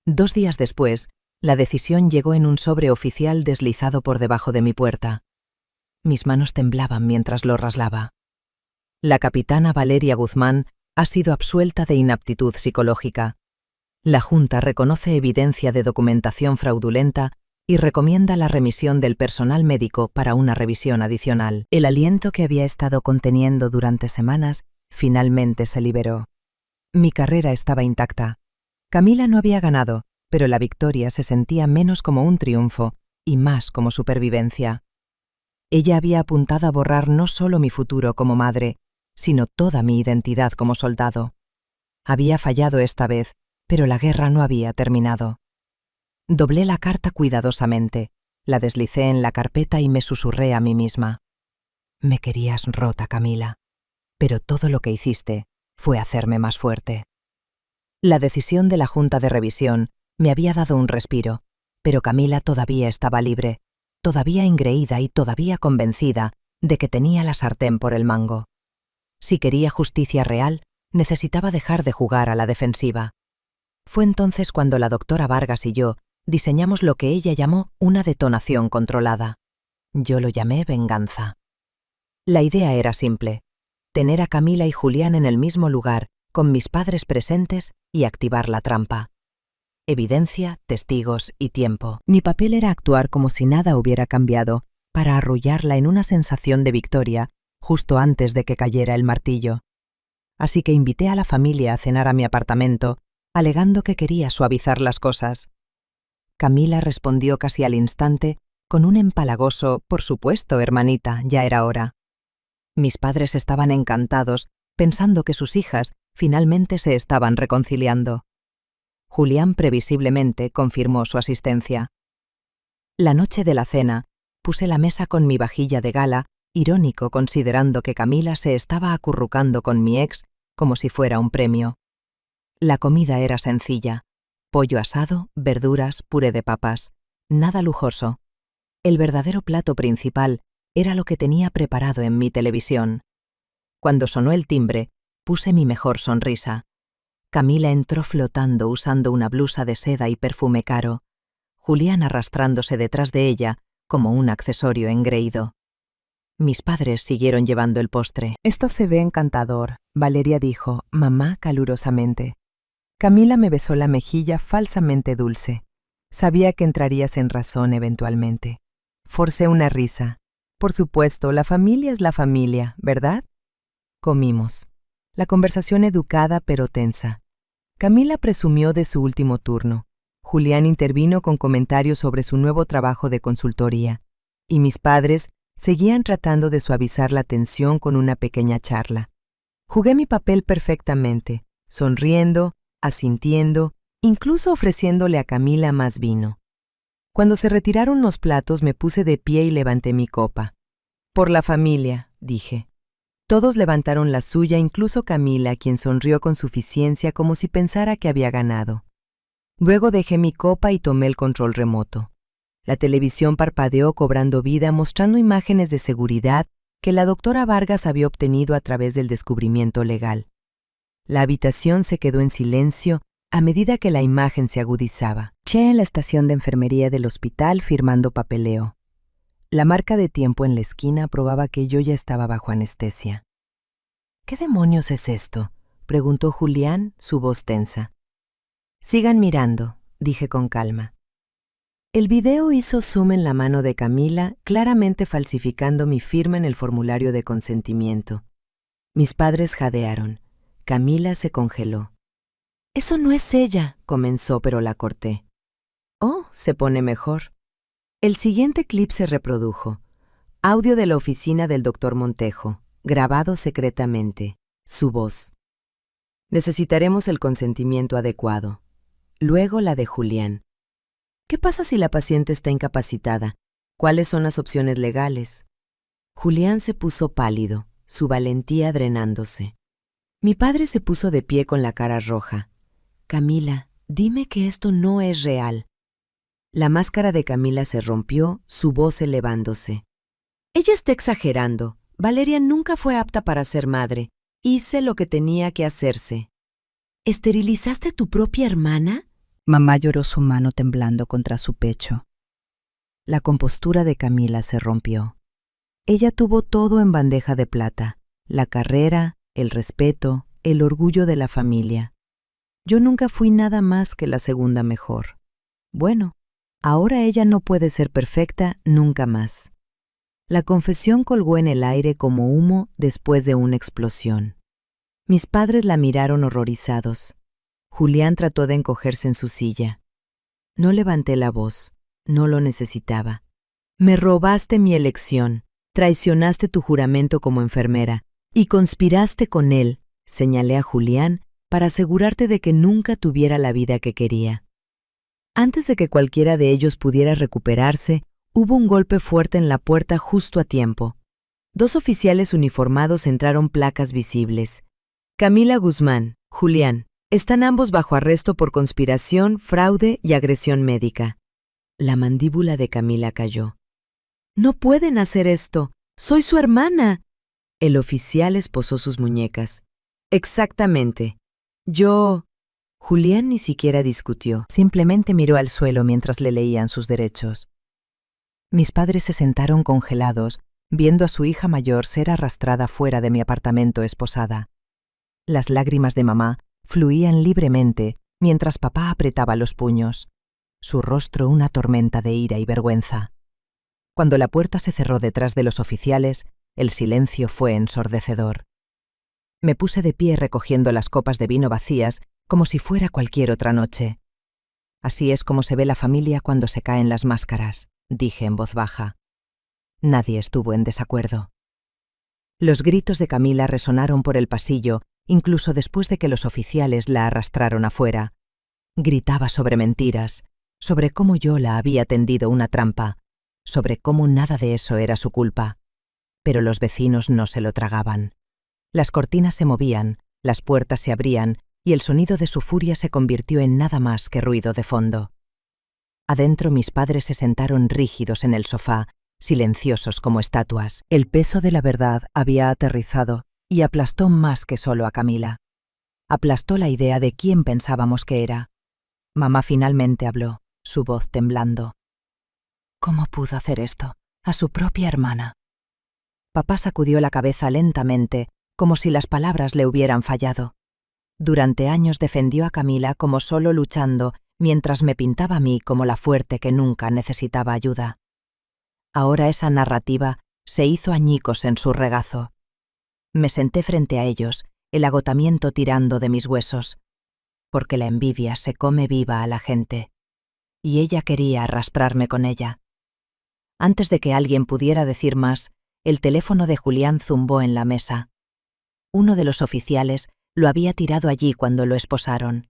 2 días después, la decisión llegó en un sobre oficial deslizado por debajo de mi puerta. Mis manos temblaban mientras lo raslaba. La capitana Valeria Guzmán ha sido absuelta de inaptitud psicológica. La Junta reconoce evidencia de documentación fraudulenta y recomienda la remisión del personal médico para una revisión adicional. El aliento que había estado conteniendo durante semanas finalmente se liberó. Mi carrera estaba intacta. Camila no había ganado, pero la victoria se sentía menos como un triunfo y más como supervivencia. Ella había apuntado a borrar no solo mi futuro como madre, sino toda mi identidad como soldado. Había fallado esta vez, pero la guerra no había terminado. Doblé la carta cuidadosamente, la deslicé en la carpeta y me susurré a mí misma. Me querías rota, Camila, pero todo lo que hiciste fue hacerme más fuerte. La decisión de la Junta de Revisión me había dado un respiro, pero Camila todavía estaba libre, todavía engreída y todavía convencida de que tenía la sartén por el mango. Si quería justicia real, necesitaba dejar de jugar a la defensiva. Fue entonces cuando la doctora Vargas y yo diseñamos lo que ella llamó una detonación controlada. Yo lo llamé venganza. La idea era simple: tener a Camila y Julián en el mismo lugar, con mis padres presentes, y activar la trampa. Evidencia, testigos y tiempo. Mi papel era actuar como si nada hubiera cambiado, para arrullarla en una sensación de victoria justo antes de que cayera el martillo. Así que invité a la familia a cenar a mi apartamento, alegando que quería suavizar las cosas. Camila respondió casi al instante con un empalagoso «Por supuesto, hermanita, ya era hora». Mis padres estaban encantados, pensando que sus hijas finalmente se estaban reconciliando.
Julián previsiblemente confirmó su asistencia. La noche de la cena, puse la mesa con mi vajilla de gala, irónico considerando que Camila se estaba acurrucando con mi ex como si fuera un premio. La comida era sencilla: pollo asado, verduras, puré de papas, nada lujoso. El verdadero plato principal era lo que tenía preparado en mi televisión. Cuando sonó el timbre, puse mi mejor sonrisa. Camila entró flotando usando una blusa de seda y perfume caro, Julián arrastrándose detrás de ella como un accesorio engreído. Mis padres siguieron llevando el postre.
«Esto se ve encantador», Valeria dijo, mamá calurosamente. Camila me besó la mejilla falsamente dulce. Sabía que entrarías en razón eventualmente. Forcé una risa. Por supuesto, la familia es la familia, ¿verdad? Comimos. La conversación educada pero tensa. Camila presumió de su último turno. Julián intervino con comentarios sobre su nuevo trabajo de consultoría. Y mis padres seguían tratando de suavizar la tensión con una pequeña charla. Jugué mi papel perfectamente, sonriendo, asintiendo, incluso ofreciéndole a Camila más vino. Cuando se retiraron los platos, me puse de pie y levanté mi copa. «Por la familia», dije. Todos levantaron la suya, incluso Camila, quien sonrió con suficiencia como si pensara que había ganado. Luego dejé mi copa y tomé el control remoto. La televisión parpadeó cobrando vida, mostrando imágenes de seguridad que la doctora Vargas había obtenido a través del descubrimiento legal. La habitación se quedó en silencio a medida que la imagen se agudizaba. Che en la estación de enfermería del hospital firmando papeleo. La marca de tiempo en la esquina probaba que yo ya estaba bajo anestesia. «¿Qué demonios es esto?», preguntó Julián, su voz tensa. «Sigan mirando», dije con calma. El video hizo zoom en la mano de Camila, claramente falsificando mi firma en el formulario de consentimiento. Mis padres jadearon. Camila se congeló. «Eso no es ella», comenzó, pero la corté. «Oh, se pone mejor». El siguiente clip se reprodujo. Audio de la oficina del doctor Montejo, grabado secretamente. Su voz. «Necesitaremos el consentimiento adecuado». Luego la de Julián. «¿Qué pasa si la paciente está incapacitada? ¿Cuáles son las opciones legales?» Julián se puso pálido, su valentía drenándose. Mi padre se puso de pie con la cara roja. «Camila, dime que esto no es real». La máscara de Camila se rompió, su voz elevándose. «Ella está exagerando. Valeria nunca fue apta para ser madre. Hice lo que tenía que hacerse». «¿Esterilizaste a tu propia hermana?». Mamá lloró su mano temblando contra su pecho. La compostura de Camila se rompió. Ella tuvo todo en bandeja de plata: la carrera, el respeto, el orgullo de la familia. Yo nunca fui nada más que la segunda mejor. Bueno, ahora ella no puede ser perfecta nunca más. La confesión colgó en el aire como humo después de una explosión. Mis padres la miraron horrorizados. Julián trató de encogerse en su silla. No levanté la voz. No lo necesitaba. «Me robaste mi elección, traicionaste tu juramento como enfermera y conspiraste con él», señalé a Julián, para asegurarte de que nunca tuviera la vida que quería. Antes de que cualquiera de ellos pudiera recuperarse, hubo un golpe fuerte en la puerta justo a tiempo. 2 oficiales uniformados entraron, placas visibles. «Camila Guzmán, Julián, están ambos bajo arresto por conspiración, fraude y agresión médica». La mandíbula de Camila cayó. «No pueden hacer esto. Soy su hermana». El oficial esposó sus muñecas. «Exactamente. Yo...». Julián ni siquiera discutió, simplemente miró al suelo mientras le leían sus derechos. Mis padres se sentaron congelados, viendo a su hija mayor ser arrastrada fuera de mi apartamento esposada. Las lágrimas de mamá fluían libremente mientras papá apretaba los puños, su rostro una tormenta de ira y vergüenza. Cuando la puerta se cerró detrás de los oficiales, el silencio fue ensordecedor. Me puse de pie recogiendo las copas de vino vacías como si fuera cualquier otra noche. «Así es como se ve la familia cuando se caen las máscaras», dije en voz baja. Nadie estuvo en desacuerdo. Los gritos de Camila resonaron por el pasillo, incluso después de que los oficiales la arrastraron afuera.
Gritaba sobre mentiras, sobre cómo yo la había tendido una trampa, sobre cómo nada de eso era su culpa. Pero los vecinos no se lo tragaban. Las cortinas se movían, las puertas se abrían y el sonido de su furia se convirtió en nada más que ruido de fondo. Adentro mis padres se sentaron rígidos en el sofá, silenciosos como estatuas. El peso de la verdad había aterrizado y aplastó más que solo a Camila. Aplastó la idea de quién pensábamos que era. Mamá finalmente habló, su voz temblando. ¿Cómo pudo hacer esto a su propia hermana? Papá sacudió la cabeza lentamente, como si las palabras le hubieran fallado. Durante años defendió a Camila como solo luchando, mientras me pintaba a mí como la fuerte que nunca necesitaba ayuda. Ahora esa narrativa se hizo añicos en su regazo. Me senté frente a ellos, el agotamiento tirando de mis huesos, porque la envidia se come viva a la gente. Y ella quería arrastrarme con ella. Antes de que alguien pudiera decir más, el teléfono de Julián zumbó en la mesa. Uno de los oficiales lo había tirado allí cuando lo esposaron.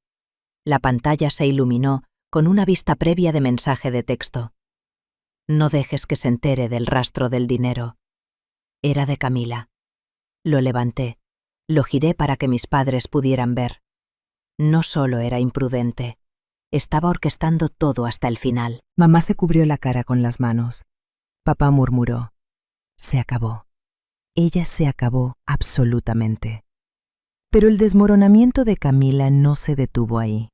La pantalla se iluminó con una vista previa de mensaje de texto. No dejes que se entere del rastro del dinero. Era de Camila. Lo levanté, lo giré para que mis padres pudieran ver. No solo era imprudente, estaba orquestando todo hasta el final.
Mamá se cubrió la cara con las manos. Papá murmuró. Se acabó. Ella se acabó absolutamente. Pero el desmoronamiento de Camila no se detuvo ahí.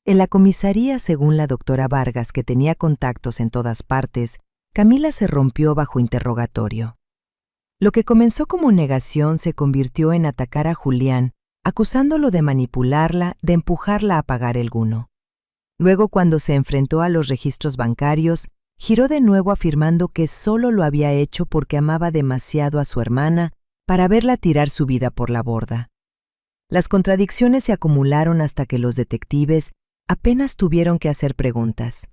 En la comisaría, según la doctora Vargas, que tenía contactos en todas partes, Camila se rompió bajo interrogatorio. Lo que comenzó como negación se convirtió en atacar a Julián, acusándolo de manipularla, de empujarla a pagar el guno. Luego, cuando se enfrentó a los registros bancarios, giró de nuevo afirmando que solo lo había hecho porque amaba demasiado a su hermana para verla tirar su vida por la borda. Las contradicciones se acumularon hasta que los detectives apenas tuvieron que hacer preguntas.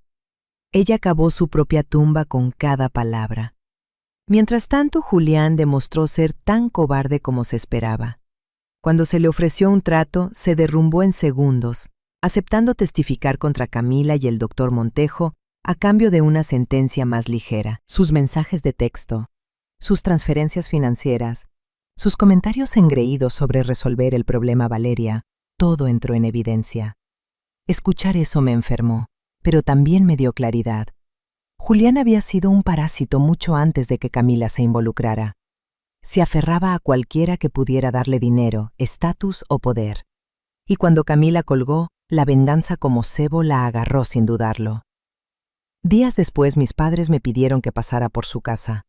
Ella cavó su propia tumba con cada palabra. Mientras tanto, Julián demostró ser tan cobarde como se esperaba. Cuando se le ofreció un trato, se derrumbó en segundos, aceptando testificar contra Camila y el doctor Montejo a cambio de una sentencia más ligera. Sus mensajes de texto, sus transferencias financieras, sus comentarios engreídos sobre resolver el problema Valeria, todo entró en evidencia. Escuchar eso me enfermó, pero también me dio claridad. Julián había sido un parásito mucho antes de que Camila se involucrara. Se aferraba a cualquiera que pudiera darle dinero, estatus o poder. Y cuando Camila colgó, la venganza como cebo la agarró sin dudarlo. Días después mis padres me pidieron que pasara por su casa.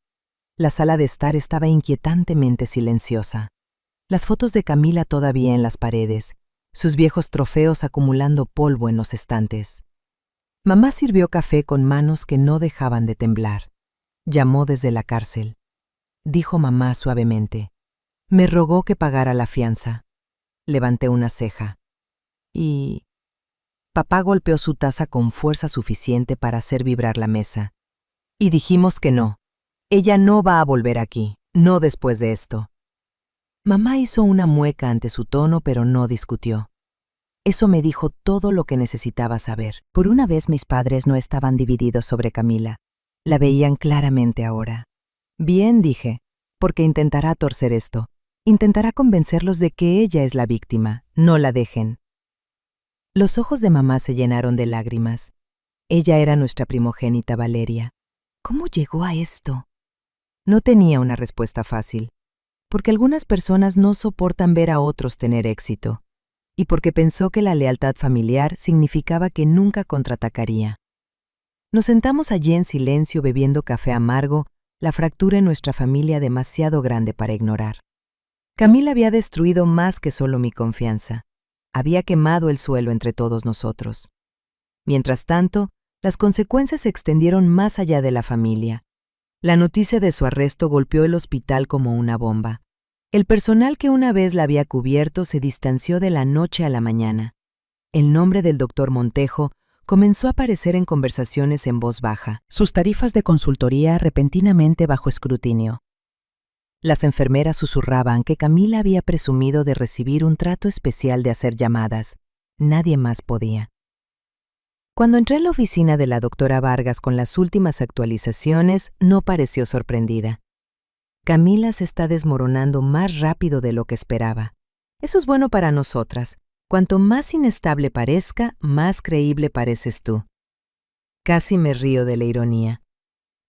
La sala de estar estaba inquietantemente silenciosa. Las fotos de Camila todavía en las paredes, sus viejos trofeos acumulando polvo en los estantes. Mamá sirvió café con manos que no dejaban de temblar. Llamó desde la cárcel. Dijo mamá suavemente. Me rogó que pagara la fianza. Levanté una ceja. Y... Papá golpeó su taza con fuerza suficiente para hacer vibrar la mesa. Y dijimos que no. Ella no va a volver aquí, no después de esto. Mamá hizo una mueca ante su tono, pero no discutió. Eso me dijo todo lo que necesitaba saber. Por una vez mis padres no estaban divididos sobre Camila. La veían claramente ahora. Bien, dije, porque intentará torcer esto. Intentará convencerlos de que ella es la víctima. No la dejen. Los ojos de mamá se llenaron de lágrimas. Ella era nuestra primogénita Valeria. ¿Cómo llegó a esto? No tenía una respuesta fácil, porque algunas personas no soportan ver a otros tener éxito, y porque pensó que la lealtad familiar significaba que nunca contraatacaría. Nos sentamos allí en silencio bebiendo café amargo, la fractura en nuestra familia demasiado grande para ignorar. Camila había destruido más que solo mi confianza. Había quemado el suelo entre todos nosotros. Mientras tanto, las consecuencias se extendieron más allá de la familia. La noticia de su arresto golpeó el hospital como una bomba. El personal que una vez la había cubierto se distanció de la noche a la mañana. El nombre del doctor Montejo comenzó a aparecer en conversaciones en voz baja. Sus tarifas de consultoría repentinamente bajo escrutinio. Las enfermeras susurraban que Camila había presumido de recibir un trato especial de hacer llamadas. Nadie más podía.
Cuando entré en la oficina de la doctora Vargas con las últimas actualizaciones, no pareció sorprendida. Camila se está desmoronando más rápido de lo que esperaba. Eso es bueno para nosotras. Cuanto más inestable parezca, más creíble pareces tú. Casi me río de la ironía.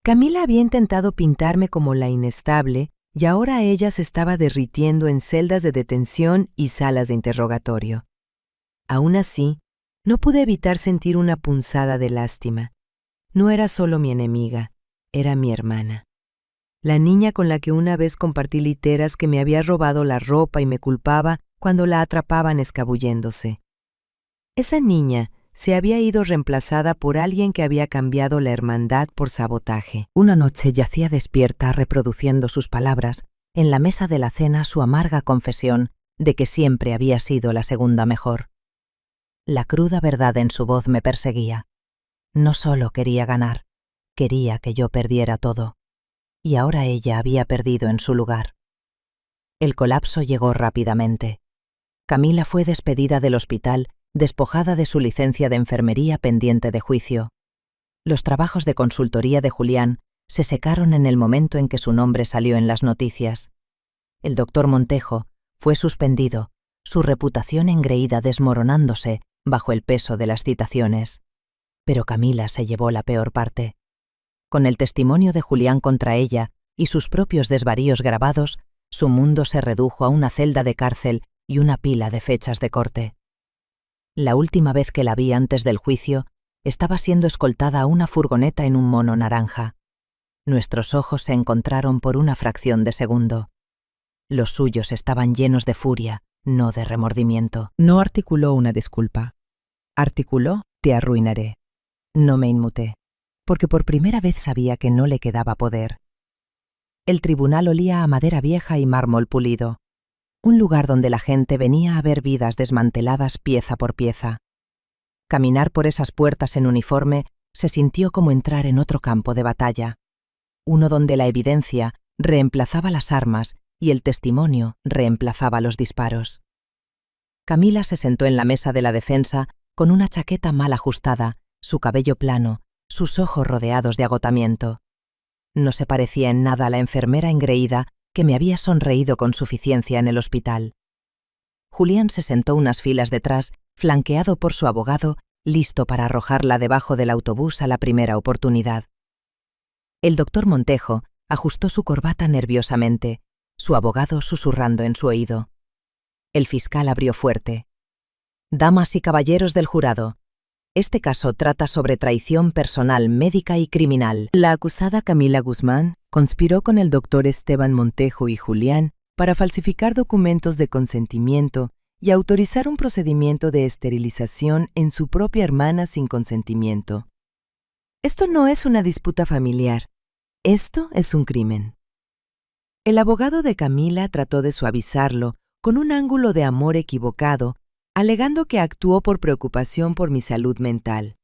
Camila había intentado pintarme como la inestable y ahora ella se estaba derritiendo en celdas de detención y salas de interrogatorio. Aún así, no pude evitar sentir una punzada de lástima. No era solo mi enemiga, era mi hermana. La niña con la que una vez compartí literas que me había robado la ropa y me culpaba cuando la atrapaban escabulléndose. Esa niña se había ido reemplazada por alguien que había cambiado la hermandad por sabotaje.
Una noche yacía despierta reproduciendo sus palabras, en la mesa de la cena su amarga confesión de que siempre había sido la segunda mejor. La cruda verdad en su voz me perseguía. No solo quería ganar, quería que yo perdiera todo. Y ahora ella había perdido en su lugar. El colapso llegó rápidamente. Camila fue despedida del hospital, despojada de su licencia de enfermería pendiente de juicio. Los trabajos de consultoría de Julián se secaron en el momento en que su nombre salió en las noticias. El doctor Montejo fue suspendido, su reputación engreída desmoronándose bajo el peso de las citaciones. Pero Camila se llevó la peor parte. Con el testimonio de Julián contra ella y sus propios desvaríos grabados, su mundo se redujo a una celda de cárcel y una pila de fechas de corte. La última vez que la vi antes del juicio, estaba siendo escoltada a una furgoneta en un mono naranja. Nuestros ojos se encontraron por una fracción de segundo. Los suyos estaban llenos de furia, no de remordimiento.
No articuló una disculpa. Articuló, te arruinaré. No me inmuté, porque por primera vez sabía que no le quedaba poder. El tribunal olía a madera vieja y mármol pulido. Un lugar donde la gente venía a ver vidas desmanteladas pieza por pieza. Caminar por esas puertas en uniforme se sintió como entrar en otro campo de batalla. Uno donde la evidencia reemplazaba las armas y el testimonio reemplazaba los disparos. Camila se sentó en la mesa de la defensa con una chaqueta mal ajustada, su cabello plano, sus ojos rodeados de agotamiento. No se parecía en nada a la enfermera engreída que me había sonreído con suficiencia en el hospital. Julián se sentó unas filas detrás, flanqueado por su abogado, listo para arrojarla debajo del autobús a la primera oportunidad. El doctor Montejo ajustó su corbata nerviosamente, su abogado susurrando en su oído. El fiscal abrió fuerte. Damas y caballeros del jurado, este caso trata sobre traición personal, médica y criminal. La acusada Camila Guzmán conspiró con el doctor Esteban Montejo y Julián para falsificar documentos de consentimiento y autorizar un procedimiento de esterilización en su propia hermana sin consentimiento. Esto no es una disputa familiar. Esto es un crimen. El abogado de Camila trató de suavizarlo con un ángulo de amor equivocado, alegando que actuó por preocupación por mi salud mental.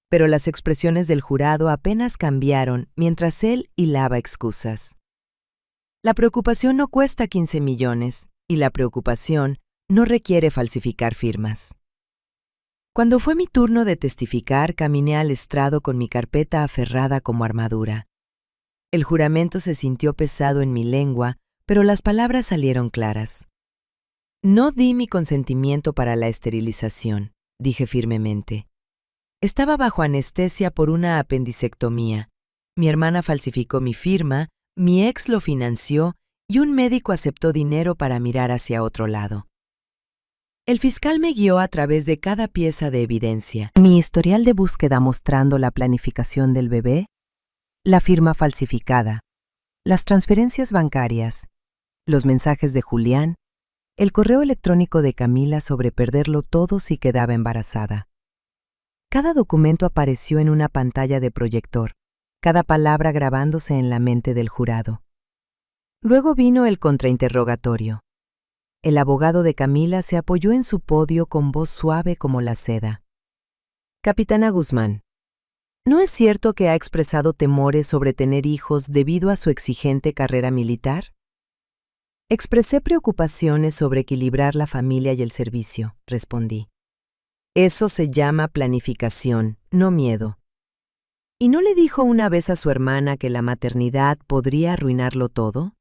Pero las expresiones del jurado apenas cambiaron mientras él hilaba excusas. La preocupación no cuesta 15 millones y la preocupación no requiere falsificar firmas. Cuando fue mi turno de testificar, caminé al estrado con mi carpeta aferrada como armadura. El juramento se sintió pesado en mi lengua, pero las palabras salieron claras. No di mi consentimiento para la esterilización, dije firmemente. Estaba bajo anestesia por una apendicectomía. Mi hermana falsificó mi firma, mi ex lo financió y un médico aceptó dinero para mirar hacia otro lado. El fiscal me guió a través de cada pieza de evidencia. Mi historial de búsqueda mostrando la planificación del bebé, la firma falsificada, las transferencias bancarias, los mensajes de Julián, el correo electrónico de Camila sobre perderlo todo si quedaba embarazada. Cada documento apareció en una pantalla de proyector, cada palabra grabándose en la mente del jurado. Luego vino el contrainterrogatorio. El abogado de Camila se apoyó en su podio con voz suave como la seda. Capitana Guzmán, ¿no es cierto que ha expresado temores sobre tener hijos debido a su exigente carrera militar? Expresé preocupaciones sobre equilibrar la familia y el servicio, respondí. Eso se llama planificación, no miedo. ¿Y no le dijo una vez a su hermana que la maternidad podría arruinarlo todo?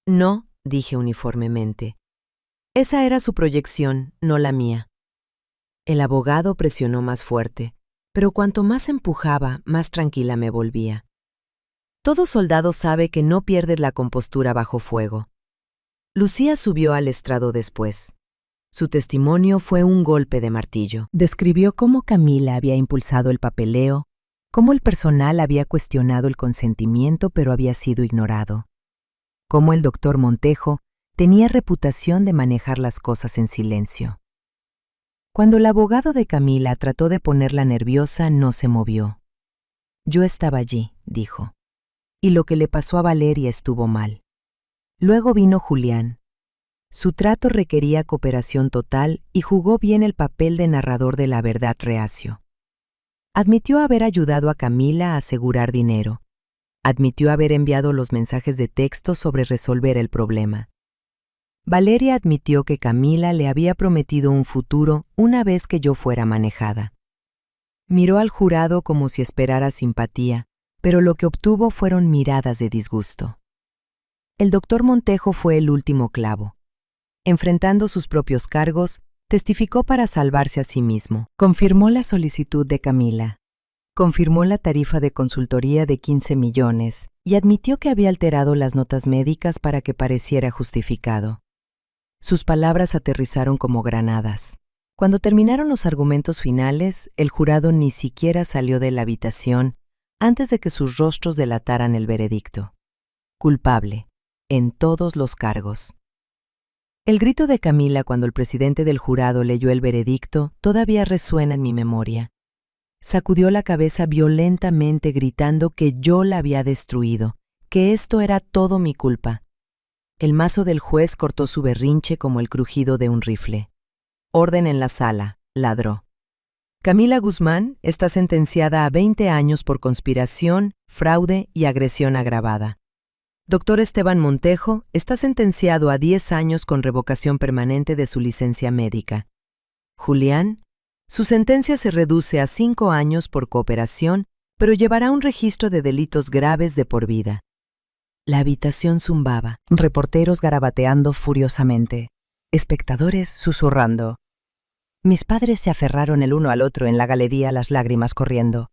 No, dije uniformemente. Esa era su proyección, no la mía. El abogado presionó más fuerte, pero cuanto más empujaba, más tranquila me volvía. Todo soldado sabe que no pierdes la compostura bajo fuego. Lucía subió al estrado después. Su testimonio fue un golpe de martillo.
Describió cómo Camila había impulsado el papeleo, cómo el personal había cuestionado el consentimiento pero había sido ignorado, cómo el doctor Montejo tenía reputación de manejar las cosas en silencio. Cuando el abogado de Camila trató de ponerla nerviosa, no se movió. Yo estaba allí, dijo, y lo que le pasó a Valeria estuvo mal. Luego vino Julián. Su trato requería cooperación total y jugó bien el papel de narrador de la verdad reacio. Admitió haber ayudado a Camila a asegurar dinero. Admitió haber enviado los mensajes de texto sobre resolver el problema. Valeria admitió que Camila le había prometido un futuro una vez que yo fuera manejada. Miró al jurado como si esperara simpatía, pero lo que obtuvo fueron miradas de disgusto. El doctor Montejo fue el último clavo. Enfrentando sus propios cargos, testificó para salvarse a sí mismo. Confirmó la solicitud de Camila. Confirmó la tarifa de consultoría de 15 millones y admitió que había alterado las notas médicas para que pareciera justificado. Sus palabras aterrizaron como granadas. Cuando terminaron los argumentos finales, el jurado ni siquiera salió de la habitación antes de que sus rostros delataran el veredicto. Culpable, en todos los cargos. El grito de Camila cuando el presidente del jurado leyó el veredicto todavía resuena en mi memoria. Sacudió la cabeza violentamente gritando que yo la había destruido, que esto era todo mi culpa. El mazo del juez cortó su berrinche como el crujido de un rifle. Orden en la sala, ladró. Camila Guzmán está sentenciada a 20 años por conspiración, fraude y agresión agravada. Doctor Esteban Montejo está sentenciado a 10 años con revocación permanente de su licencia médica. Julián, su sentencia se reduce a 5 años por cooperación, pero llevará un registro de delitos graves de por vida. La habitación zumbaba, reporteros garabateando furiosamente, espectadores susurrando. Mis padres se aferraron el uno al otro en la galería, las lágrimas corriendo.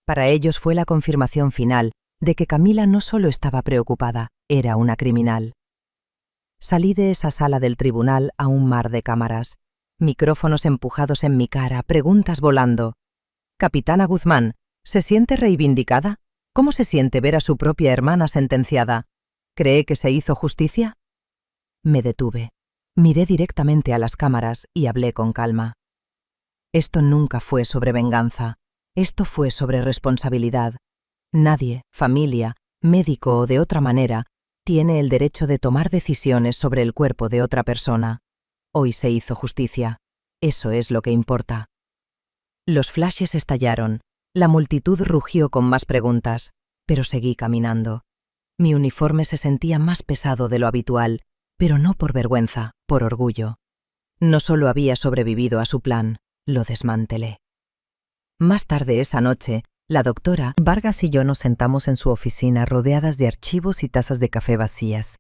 Para ellos fue la confirmación final de que Camila no solo estaba preocupada, era una criminal. Salí de esa sala del tribunal a un mar de cámaras, micrófonos empujados en mi cara, preguntas volando. Capitana Guzmán, ¿se siente reivindicada? ¿Cómo se siente ver a su propia hermana sentenciada? ¿Cree que se hizo justicia? Me detuve, miré directamente a las cámaras y hablé con calma. Esto nunca fue sobre venganza, esto fue sobre responsabilidad. Nadie, familia, médico o de otra manera, tiene el derecho de tomar decisiones sobre el cuerpo de otra persona. Hoy se hizo justicia. Eso es lo que importa. Los flashes estallaron. La multitud rugió con más preguntas, pero seguí caminando. Mi uniforme se sentía más pesado de lo habitual, pero no por vergüenza, por orgullo. No solo había sobrevivido a su plan, lo desmantelé. Más tarde esa noche, la doctora Vargas y yo nos sentamos en su oficina rodeadas de archivos y tazas de café vacías.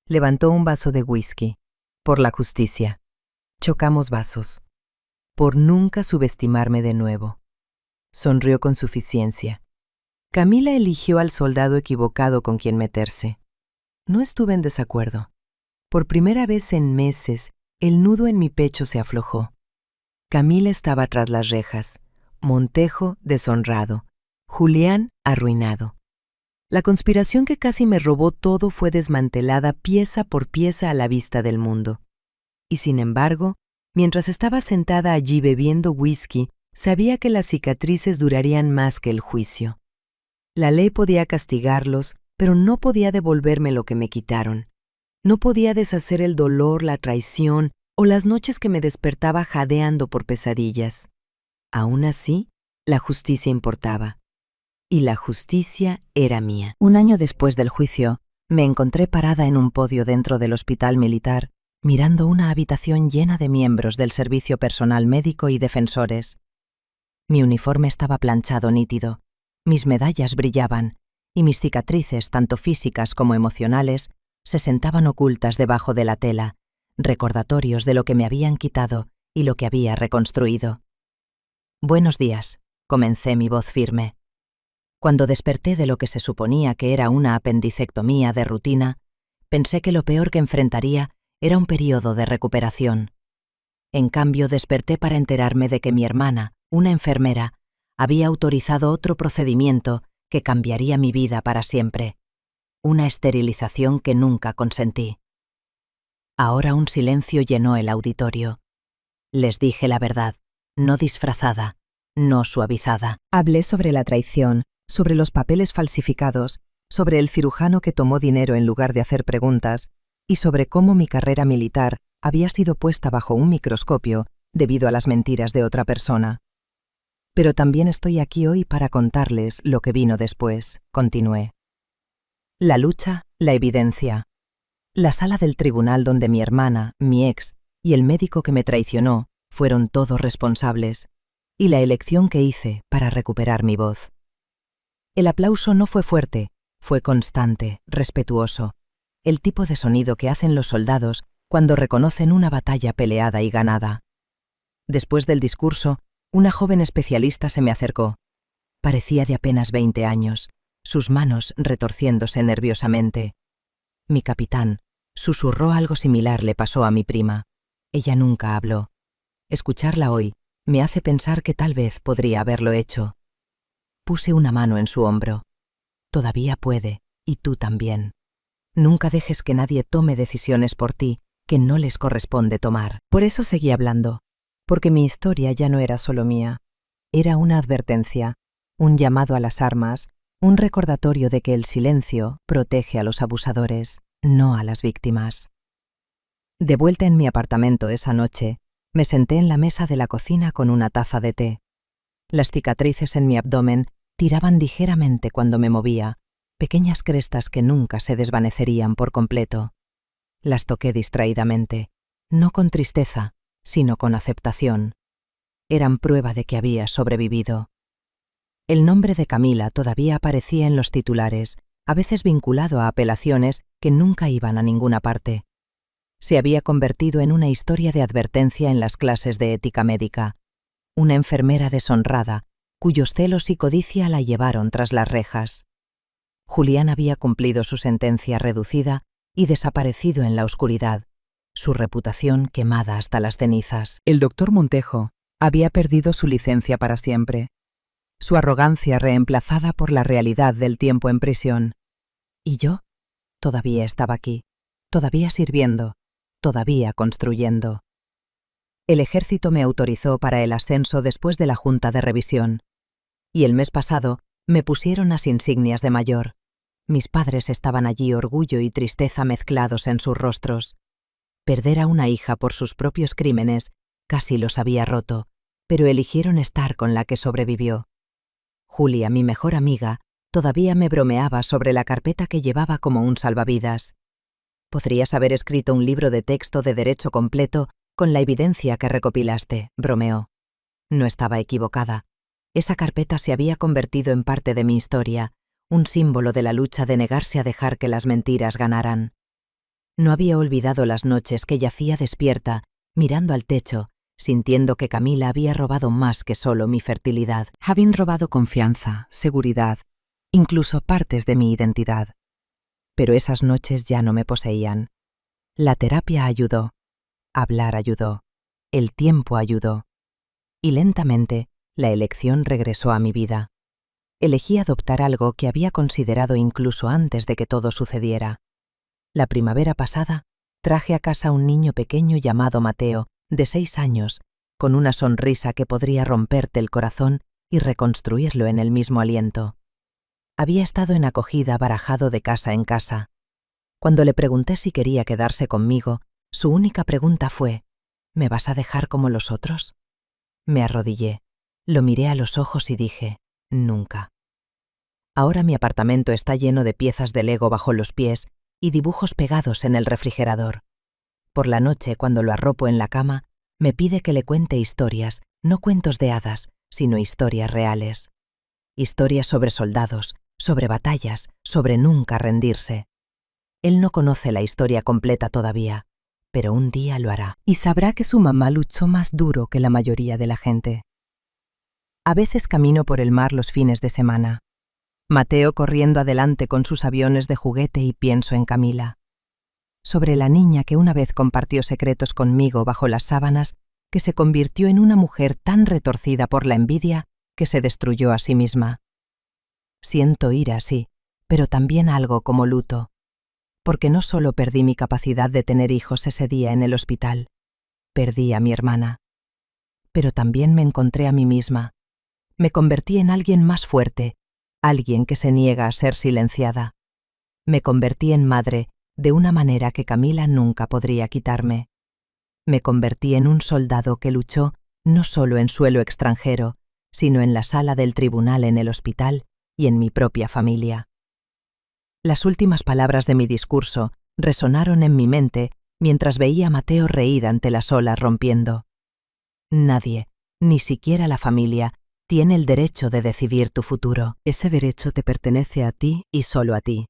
Levantó un vaso de whisky. Por la justicia. Chocamos vasos. Por nunca subestimarme de nuevo. Sonrió con suficiencia. Camila eligió al soldado equivocado con quien meterse. No estuve en desacuerdo. Por primera vez en meses, el nudo en mi pecho se aflojó. Camila estaba tras las rejas. Montejo, deshonrado. Julián, arruinado. La conspiración que casi me robó todo fue desmantelada pieza por pieza a la vista del mundo. Y sin embargo, mientras estaba sentada allí bebiendo whisky, sabía que las cicatrices durarían más que el juicio. La ley podía castigarlos, pero no podía devolverme lo que me quitaron. No podía deshacer el dolor, la traición o las noches que me despertaba jadeando por pesadillas. Aún así, la justicia importaba. Y la justicia era mía. Un año después del juicio, me encontré parada en un podio dentro del hospital militar, mirando una habitación llena de miembros del servicio personal médico y defensores. Mi uniforme estaba planchado nítido, mis medallas brillaban, y mis cicatrices, tanto físicas como emocionales, se sentaban ocultas debajo de la tela, recordatorios de lo que me habían quitado y lo que había reconstruido. «Buenos días», comencé mi voz firme. Cuando desperté de lo que se suponía que era una apendicectomía de rutina, pensé que lo peor que enfrentaría era un periodo de recuperación. En cambio, desperté para enterarme de que mi hermana, una enfermera, había autorizado otro procedimiento que cambiaría mi vida para siempre. Una esterilización que nunca consentí. Ahora un silencio llenó el auditorio. Les dije la verdad, no disfrazada, no suavizada.
Hablé sobre la traición, sobre los papeles falsificados, sobre el cirujano que tomó dinero en lugar de hacer preguntas, y sobre cómo mi carrera militar había sido puesta bajo un microscopio debido a las mentiras de otra persona. Pero también estoy aquí hoy para contarles lo que vino después, continué. La lucha, la evidencia. La sala del tribunal donde mi hermana, mi ex y el médico que me traicionó fueron todos responsables, y la elección que hice para recuperar mi voz. El aplauso no fue fuerte, fue constante, respetuoso, el tipo de sonido que hacen los soldados cuando reconocen una batalla peleada y ganada. Después del discurso, una joven especialista se me acercó. Parecía de apenas 20 años, sus manos retorciéndose nerviosamente. Mi capitán susurró algo similar le pasó a mi prima. Ella nunca habló. Escucharla hoy me hace pensar que tal vez podría haberlo hecho. Puse una mano en su hombro. Todavía puede, y tú también. Nunca dejes que nadie tome decisiones por ti que no les corresponde tomar. Por eso seguí hablando, porque mi historia ya no era solo mía. Era una advertencia, un llamado a las armas, un recordatorio de que el silencio protege a los abusadores, no a las víctimas. De vuelta en mi apartamento esa noche, me senté en la mesa de la cocina con una taza de té. Las cicatrices en mi abdomen tiraban ligeramente cuando me movía, pequeñas crestas que nunca se desvanecerían por completo. Las toqué distraídamente, no con tristeza, sino con aceptación. Eran prueba de que había sobrevivido. El nombre de Camila todavía aparecía en los titulares, a veces vinculado a apelaciones que nunca iban a ninguna parte. Se había convertido en una historia de advertencia en las clases de ética médica. Una enfermera deshonrada, cuyos celos y codicia la llevaron tras las rejas. Julián había cumplido su sentencia reducida y desaparecido en la oscuridad, su reputación quemada hasta las cenizas. El doctor Montejo había perdido su licencia para siempre, su arrogancia reemplazada por la realidad del tiempo en prisión. Y yo todavía estaba aquí, todavía sirviendo, todavía construyendo. El ejército me autorizó para el ascenso después de la junta de revisión. Y el mes pasado me pusieron las insignias de mayor. Mis padres estaban allí, orgullo y tristeza mezclados en sus rostros. Perder a una hija por sus propios crímenes casi los había roto, pero eligieron estar con la que sobrevivió. Julia, mi mejor amiga, todavía me bromeaba sobre la carpeta que llevaba como un salvavidas. Podrías haber escrito un libro de texto de derecho completo con la evidencia que recopilaste, bromeó. No estaba equivocada. Esa carpeta se había convertido en parte de mi historia, un símbolo de la lucha de negarse a dejar que las mentiras ganaran. No había olvidado las noches que yacía despierta, mirando al techo, sintiendo que Camila había robado más que solo mi fertilidad. Habían robado confianza, seguridad, incluso partes de mi identidad. Pero esas noches ya no me poseían. La terapia ayudó. Hablar ayudó. El tiempo ayudó. Y lentamente, la elección regresó a mi vida. Elegí adoptar algo que había considerado incluso antes de que todo sucediera. La primavera pasada, traje a casa un niño pequeño llamado Mateo, de 6 años, con una sonrisa que podría romperte el corazón y reconstruirlo en el mismo aliento. Había estado en acogida barajado de casa en casa. Cuando le pregunté si quería quedarse conmigo, su única pregunta fue: ¿me vas a dejar como los otros? Me arrodillé, lo miré a los ojos y dije: nunca. Ahora mi apartamento está lleno de piezas de Lego bajo los pies y dibujos pegados en el refrigerador.
Por la noche, cuando lo arropo en la cama, me pide que le cuente historias, no cuentos de hadas, sino historias reales. Historias sobre soldados, sobre batallas, sobre nunca rendirse. Él no conoce la historia completa todavía, pero un día lo hará.
Y sabrá que su mamá luchó más duro que la mayoría de la gente. A veces camino por el mar los fines de semana. Mateo corriendo adelante con sus aviones de juguete y pienso en Camila. Sobre la niña que una vez compartió secretos conmigo bajo las sábanas, que se convirtió en una mujer tan retorcida por la envidia que se destruyó a sí misma. Siento ira, sí, pero también algo como luto, porque no solo perdí mi capacidad de tener hijos ese día en el hospital, perdí a mi hermana, pero también me encontré a mí misma. Me convertí en alguien más fuerte, alguien que se niega a ser silenciada. Me convertí en madre de una manera que Camila nunca podría quitarme. Me convertí en un soldado que luchó no solo en suelo extranjero, sino en la sala del tribunal en el hospital y en mi propia familia. Las últimas palabras de mi discurso resonaron en mi mente mientras veía a Mateo reír ante las olas rompiendo. Nadie, ni siquiera la familia, tiene el derecho de decidir tu futuro. Ese derecho te pertenece a ti y solo a ti.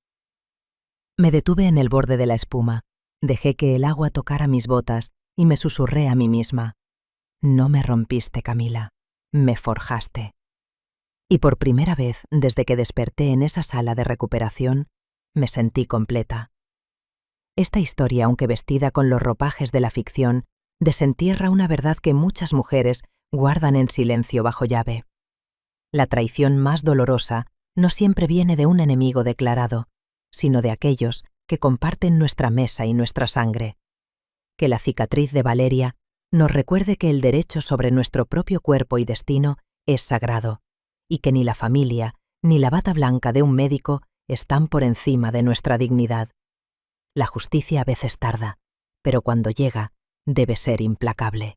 Me detuve en el borde de la espuma, dejé que el agua tocara mis botas y me susurré a mí misma. No me rompiste, Camila, me forjaste. Y por primera vez, desde que desperté en esa sala de recuperación, me sentí completa. Esta historia, aunque vestida con los ropajes de la ficción, desentierra una verdad que muchas mujeres guardan en silencio bajo llave. La traición más dolorosa no siempre viene de un enemigo declarado, sino de aquellos que comparten nuestra mesa y nuestra sangre. Que la cicatriz de Valeria nos recuerde que el derecho sobre nuestro propio cuerpo y destino es sagrado, y que ni la familia ni la bata blanca de un médico están por encima de nuestra dignidad. La justicia a veces tarda, pero cuando llega, debe ser implacable.